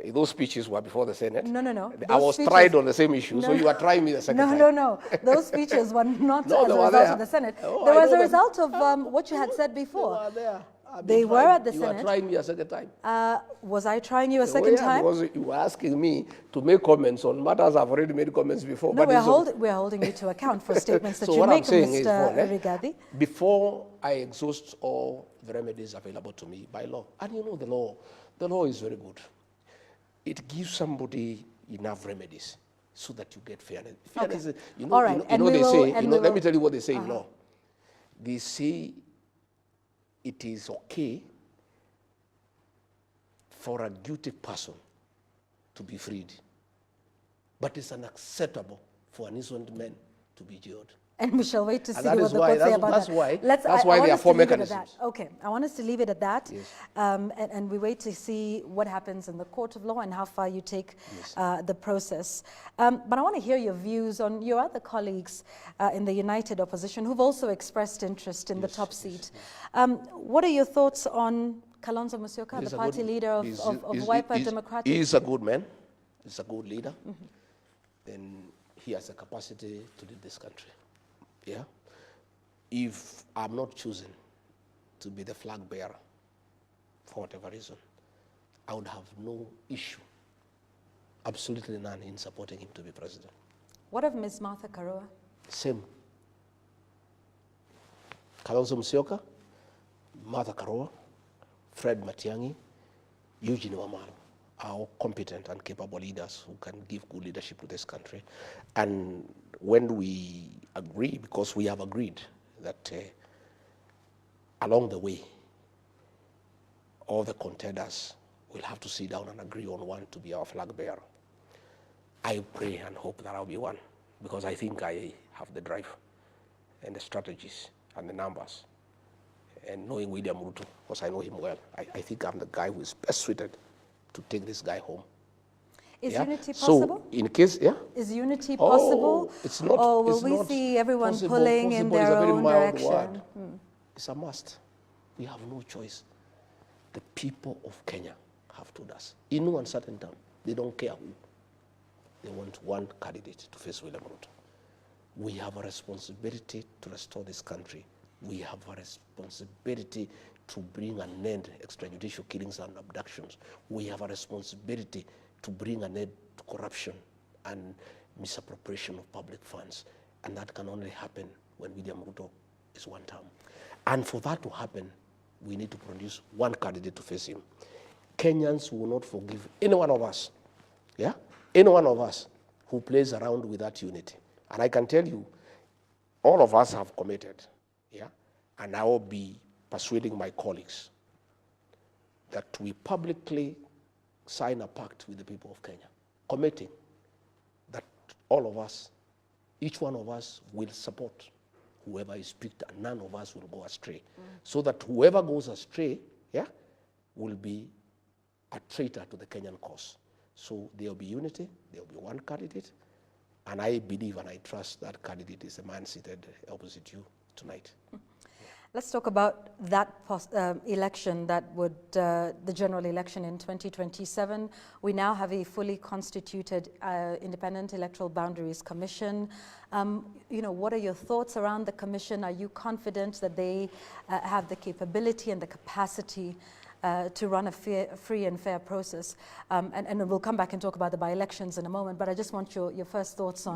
Those speeches were before the Senate. No. I was tried on the same issue, so you are trying me the second time. No. Those speeches were not as a result of the Senate. They were as a result of what you had said before. They were there. They were at the Senate. You are trying me a second time. Was I trying you a second time? Because you were asking me to make comments on matters I've already made comments before. No, we're holding you to account for statements that you make, Mr. Rigathi. Before I exhaust all the remedies available to me by law, and you know the law is very good. It gives somebody enough remedies so that you get fairness. Fairness, all right. Let me tell you what they say in law. They say it is okay for a guilty person to be freed, but it's unacceptable for an innocent man to be jailed. And we shall wait to see what the court say about that. That's why there are four mechanisms. Okay, I want us to leave it at that. Yes. And we wait to see what happens in the court of law and how far you take the process. But I want to hear your views on your other colleagues in the United Opposition who've also expressed interest in the top seat. What are your thoughts on Kalonzo Musyoka, the party leader of Wiper Democratic? He's a good man. He's a good leader. And he has a capacity to lead this country. Yeah. If I'm not chosen to be the flag bearer, for whatever reason, I would have no issue, absolutely none, in supporting him to be president. What of Ms. Martha Karua? Same. Kalonzo Musyoka, Martha Karua, Fred Matiang'i, Eugene Wamalwa are all competent and capable leaders who can give good leadership to this country. And when we agree, because we have agreed that along the way, all the contenders will have to sit down and agree on one to be our flag bearer. I pray and hope that I'll be one, because I think I have the drive and the strategies and the numbers. And knowing William Ruto, because I know him well, I think I'm the guy who is best suited to take this guy home. Is unity possible? So, in case, Is unity possible? It's not. Or will we see everyone pulling in their own direction? It's a must. We have no choice. The people of Kenya have told us, in no uncertain term, they don't care who. They want one candidate to face William Ruto. We have a responsibility to restore this country. We have a responsibility to bring an end to extrajudicial killings and abductions. We have a responsibility to bring an end to corruption and misappropriation of public funds. And that can only happen when William Ruto is one term. And for that to happen, we need to produce one candidate to face him. Kenyans will not forgive any one of us, any one of us who plays around with that unity. And I can tell you, all of us have committed, and I will be persuading my colleagues that we publicly sign a pact with the people of Kenya, committing that all of us, each one of us will support whoever is picked, and none of us will go astray. So that whoever goes astray, will be a traitor to the Kenyan cause. So there will be unity, there will be one candidate, and I believe and I trust that candidate is the man seated opposite you tonight. Let's talk about that election that would, the general election in 2027. We now have a fully constituted Independent Electoral Boundaries Commission. What are your thoughts around the commission? Are you confident that they have the capability and the capacity to run a free and fair process? And we'll come back and talk about the by-elections in a moment, but I just want your first thoughts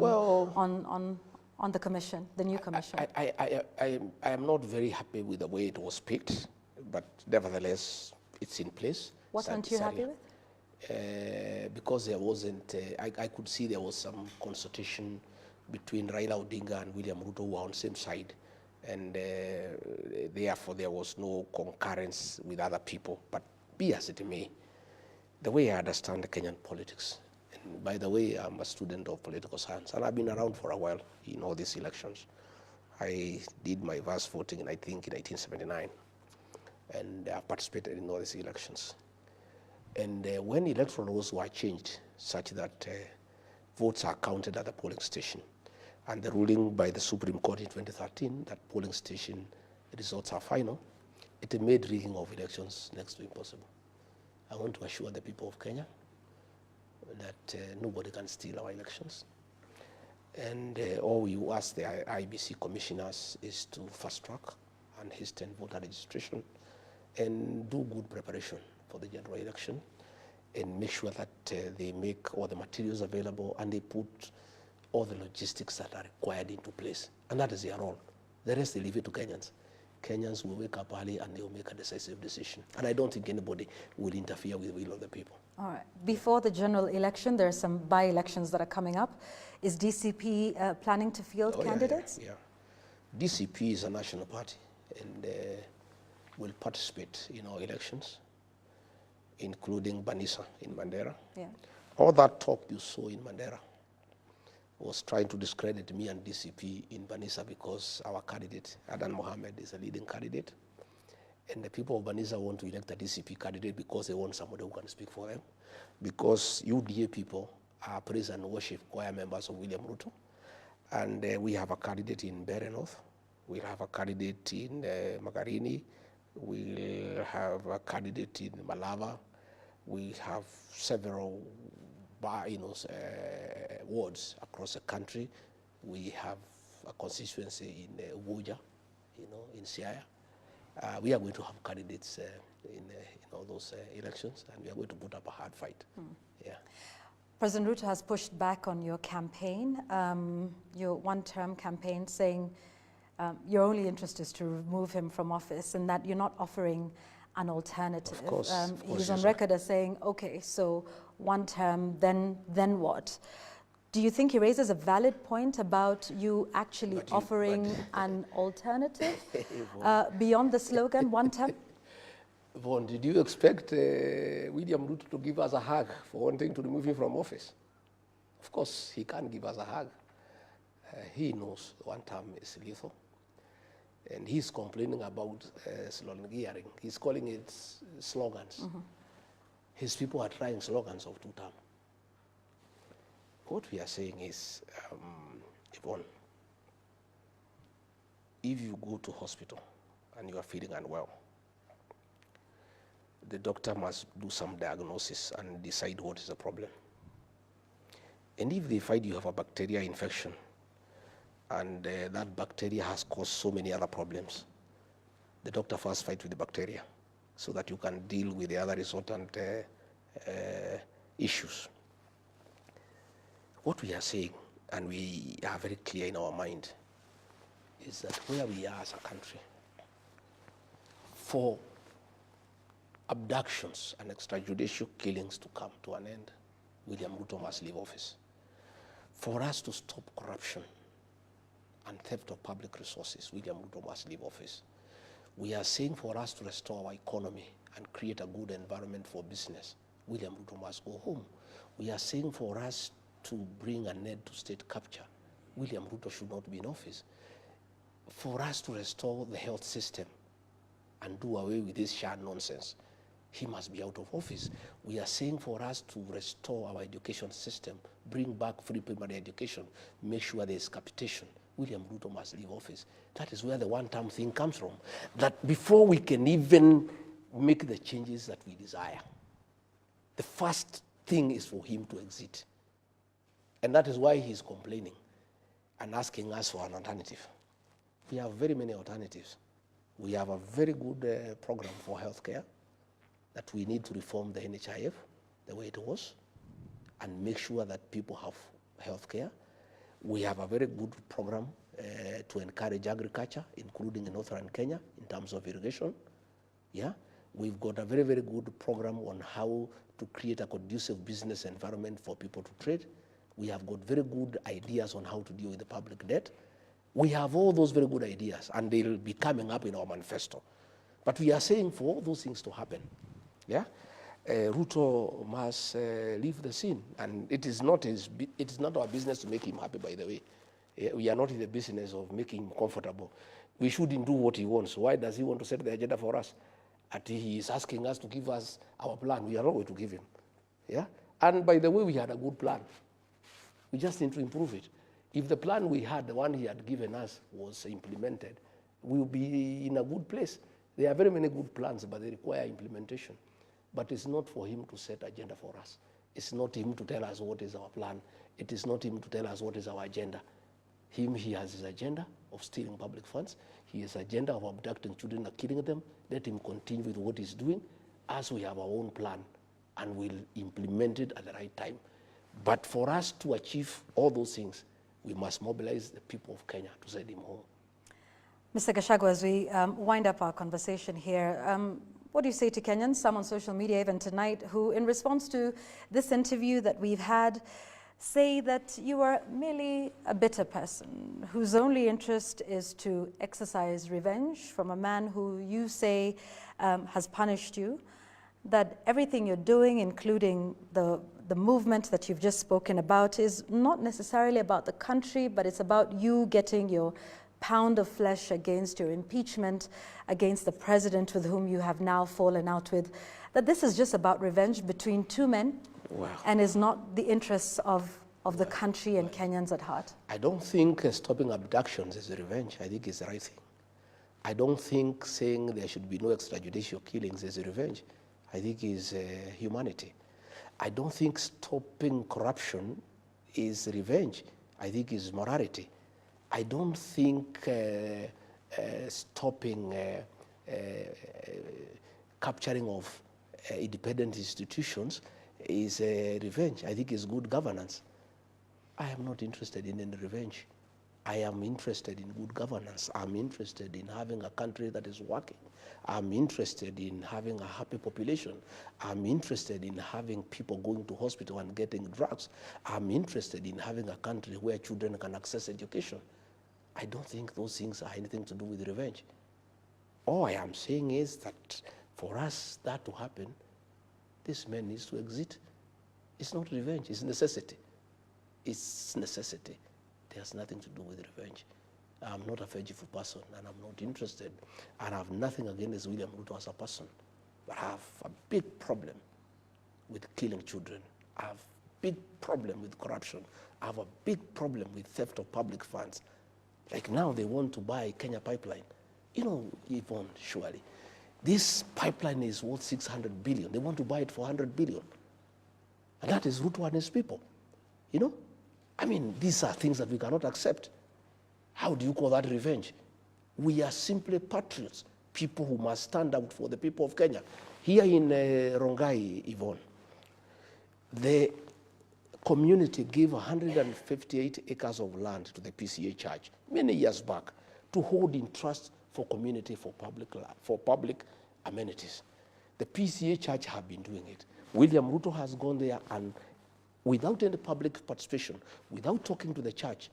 on the commission, the new commission. I am not very happy with the way it was picked, but nevertheless, it's in place. What aren't you happy with? Because there wasn't, I could see there was some consultation between Raila Odinga and William Ruto, who were on the same side, and therefore there was no concurrence with other people. But be as it may, the way I understand the Kenyan politics, and by the way, I'm a student of political science, and I've been around for a while in all these elections. I did my first voting, I think, in 1979, and I participated in all these elections. And when electoral laws were changed such that votes are counted at the polling station, and the ruling by the Supreme Court in 2013 that polling station results are final, it made rigging of elections next to impossible. I want to assure the people of Kenya that nobody can steal our elections. And all we ask the IBC commissioners is to fast track and hasten voter registration and do good preparation for the general election and make sure that they make all the materials available and they put all the logistics that are required into place. And that is their role. The rest they leave it to Kenyans. Kenyans will wake up early and they will make a decisive decision. And I don't think anybody will interfere with the will of the people. All right. Before the general election, there are some by-elections that are coming up. Is DCP planning to field candidates? Yeah. DCP is a national party and will participate in our elections, including Banisa in Mandera. Yeah. All that talk you saw in Mandera was trying to discredit me and DCP in Banisa because our candidate, Adan Mohammed, is a leading candidate. And the people of Banisa want to elect a DCP candidate because they want somebody who can speak for them. Because UDA people are praise and worship choir members of William Ruto. And we have a candidate in Mbeere North. We'll have a candidate in Magarini. We'll have a candidate in Malava. We have several wards across the country. We have a constituency in Ubuja, in Siaya. We are going to have candidates in all those elections, and we are going to put up a hard fight. Yeah. President Ruto has pushed back on your campaign, your one-term campaign, saying your only interest is to remove him from office and that you're not offering an alternative. Of course, he's on record as saying, okay, so one term, then what? Do you think he raises a valid point about you actually offering an alternative beyond the slogan, one term? Vaughn, did you expect William Ruto to give us a hug for wanting to remove him from office? Of course, he can't give us a hug. He knows one term is lethal. And he's complaining about sloganeering. He's calling it slogans. Mm-hmm. His people are trying slogans of 2 term. What we are saying is, Yvonne, if you go to hospital and you are feeling unwell, the doctor must do some diagnosis and decide what is the problem. And if they find you have a bacterial infection, and that bacteria has caused so many other problems, the doctor first fights with the bacteria so that you can deal with the other resultant issues. What we are saying, and we are very clear in our mind, is that where we are as a country, for abductions and extrajudicial killings to come to an end, William Ruto must leave office. For us to stop corruption and theft of public resources, William Ruto must leave office. We are saying for us to restore our economy and create a good environment for business, William Ruto must go home. We are saying for us to bring an end to state capture, William Ruto should not be in office. For us to restore the health system and do away with this shared nonsense, he must be out of office. We are saying for us to restore our education system, bring back free primary education, make sure there is capitation, William Ruto must leave office. That is where the one-term thing comes from. That before we can even make the changes that we desire, the first thing is for him to exit. And that is why he's complaining and asking us for an alternative. We have very many alternatives. We have a very good program for healthcare that we need to reform the NHIF the way it was and make sure that people have healthcare. We have a very good program to encourage agriculture, including in northern Kenya, in terms of irrigation. Yeah, we've got a very, very good program on how to create a conducive business environment for people to trade. We have got very good ideas on how to deal with the public debt. We have all those very good ideas, and they'll be coming up in our manifesto. But we are saying for all those things to happen, yeah, Ruto must leave the scene, and it is not our business to make him happy, by the way. We are not in the business of making him comfortable. We shouldn't do what he wants. Why does he want to set the agenda for us? And he is asking us to give us our plan. We are not going to give him. Yeah? And by the way, we had a good plan. We just need to improve it. If the plan we had, the one he had given us, was implemented, we'll be in a good place. There are very many good plans, but they require implementation. But it's not for him to set agenda for us. It's not him to tell us what is our plan. It is not him to tell us what is our agenda. He has his agenda of stealing public funds. He has agenda of abducting children and killing them. Let him continue with what he's doing, as we have our own plan, and we'll implement it at the right time. But for us to achieve all those things, we must mobilize the people of Kenya to send him home. Mr. Gachagua, as we wind up our conversation here, what do you say to Kenyans, some on social media even tonight, who in response to this interview that we've had, say that you are merely a bitter person whose only interest is to exercise revenge from a man who you say has punished you, that everything you're doing, including the movement that you've just spoken about, is not necessarily about the country, but it's about you getting your pound of flesh against your impeachment, against the president with whom you have now fallen out with, that this is just about revenge between two men? Wow. And is not the interests of the country and Kenyans at heart? I don't think stopping abductions is revenge. I think it's the right thing. I don't think saying there should be no extrajudicial killings is revenge. I think it's humanity. I don't think stopping corruption is revenge. I think it's morality. I don't think stopping capturing of independent institutions is revenge. I think it's good governance. I am not interested in any revenge. I am interested in good governance. I'm interested in having a country that is working. I'm interested in having a happy population. I'm interested in having people going to hospital and getting drugs. I'm interested in having a country where children can access education. I don't think those things are anything to do with revenge. All I am saying is that for us that to happen, this man needs to exit. It's not revenge, it's necessity. It's necessity. It has nothing to do with revenge. I'm not a vengeful person, and I'm not interested. And I have nothing against William Ruto as a person. But I have a big problem with killing children. I have a big problem with corruption. I have a big problem with theft of public funds. Like now they want to buy Kenya pipeline. You know, Yvonne, surely, this pipeline is worth 600 billion. They want to buy it for 100 billion. And that is Ruto and his people. You know? I mean, these are things that we cannot accept. How do you call that revenge? We are simply patriots, people who must stand up for the people of Kenya. Here in Rongai, Yvonne, the community gave 158 acres of land to the PCA church many years back to hold in trust for community, for public amenities. The PCA church have been doing it. William Ruto has gone there and without any public participation, without talking to the church,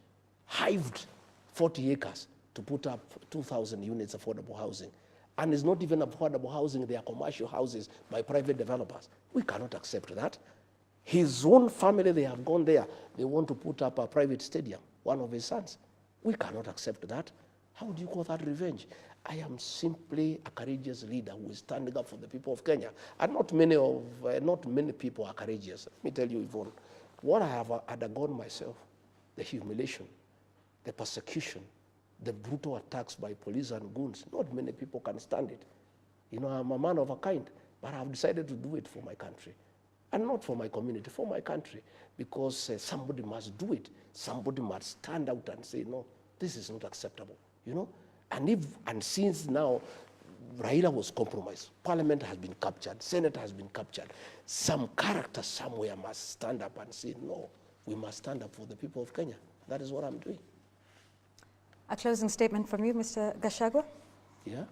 hived 40 acres to put up 2,000 units of affordable housing. And it's not even affordable housing, they are commercial houses by private developers. We cannot accept that. His own family, they have gone there. They want to put up a private stadium, one of his sons. We cannot accept that. How do you call that revenge? I am simply a courageous leader who is standing up for the people of Kenya. And not many people are courageous. Let me tell you, Yvonne, what I have undergone myself, the humiliation, the persecution, the brutal attacks by police and goons. Not many people can stand it. You know, I'm a man of a kind, but I've decided to do it for my country. And not for my community, for my country. Because somebody must do it. Somebody must stand out and say, no, this is not acceptable, you know? And since now, Raila was compromised, Parliament has been captured, Senate has been captured, some character somewhere must stand up and say, no, we must stand up for the people of Kenya. That is what I'm doing. A closing statement from you, Mr. Gachagua? Yeah?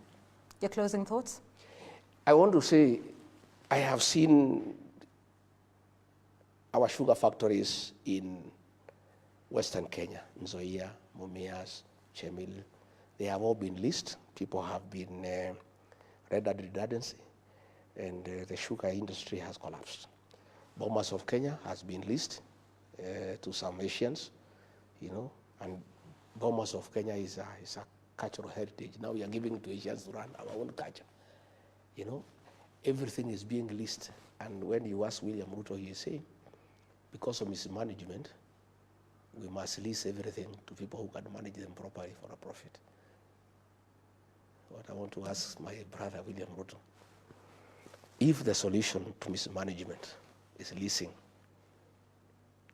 Your closing thoughts? I want to say, I have seen our sugar factories in Western Kenya, Nzoia, Mumias, Chemil. They have all been leased. People have been rendered redundancy, and the sugar industry has collapsed. Bomas of Kenya has been leased to some Asians, you know, and Bomas of Kenya is a cultural heritage. Now we are giving it to Asians to run our own culture, you know. Everything is being leased, and when you ask William Ruto, he is saying, because of mismanagement, we must lease everything to people who can manage them properly for a profit. What I want to ask my brother William Ruto, if the solution to mismanagement is leasing,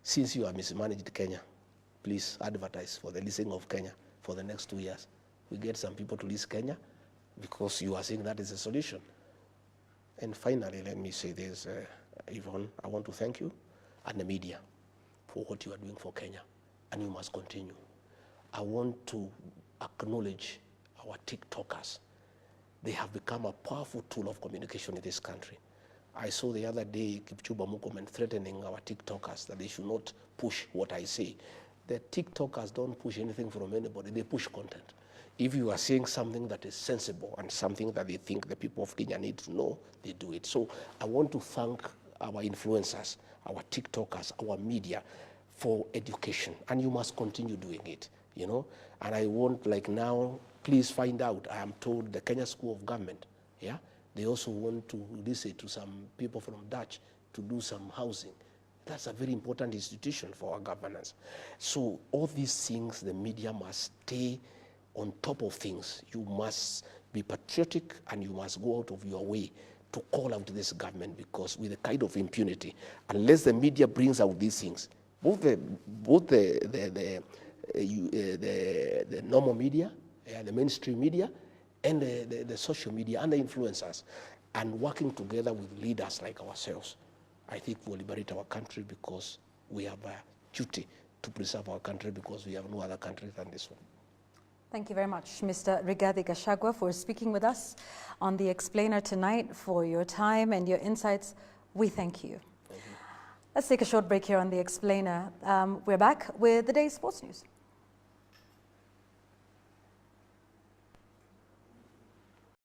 since you have mismanaged Kenya, please advertise for the leasing of Kenya for the next 2 years. We get some people to lease Kenya because you are saying that is a solution. And finally, let me say this, Yvonne, I want to thank you and the media for what you are doing for Kenya, and you must continue. I want to acknowledge our TikTokers. They have become a powerful tool of communication in this country. I saw the other day Kipchumba Murkomen threatening our TikTokers that they should not push what I say. The TikTokers don't push anything from anybody, they push content. If you are saying something that is sensible and something that they think the people of Kenya need to know, they do it. So I want to thank our influencers, our TikTokers, our media for education, and you must continue doing it, you know. And I want, like now, please find out, I am told the Kenya School of Government, yeah, they also want to listen to some people from Dutch to do some housing. That's a very important institution for our governance. So all these things, the media must stay on top of things. You must be patriotic and you must go out of your way to call out this government, because with the kind of impunity, unless the media brings out these things, both the normal media, the mainstream media, and the social media and the influencers, and working together with leaders like ourselves, I think we'll liberate our country, because we have a duty to preserve our country, because we have no other country than this one. Thank you very much, Mr. Rigathi Gachagua, for speaking with us on The Explainer tonight, for your time and your insights. We thank you. Let's take a short break here on The Explainer. We're back with the day's sports news.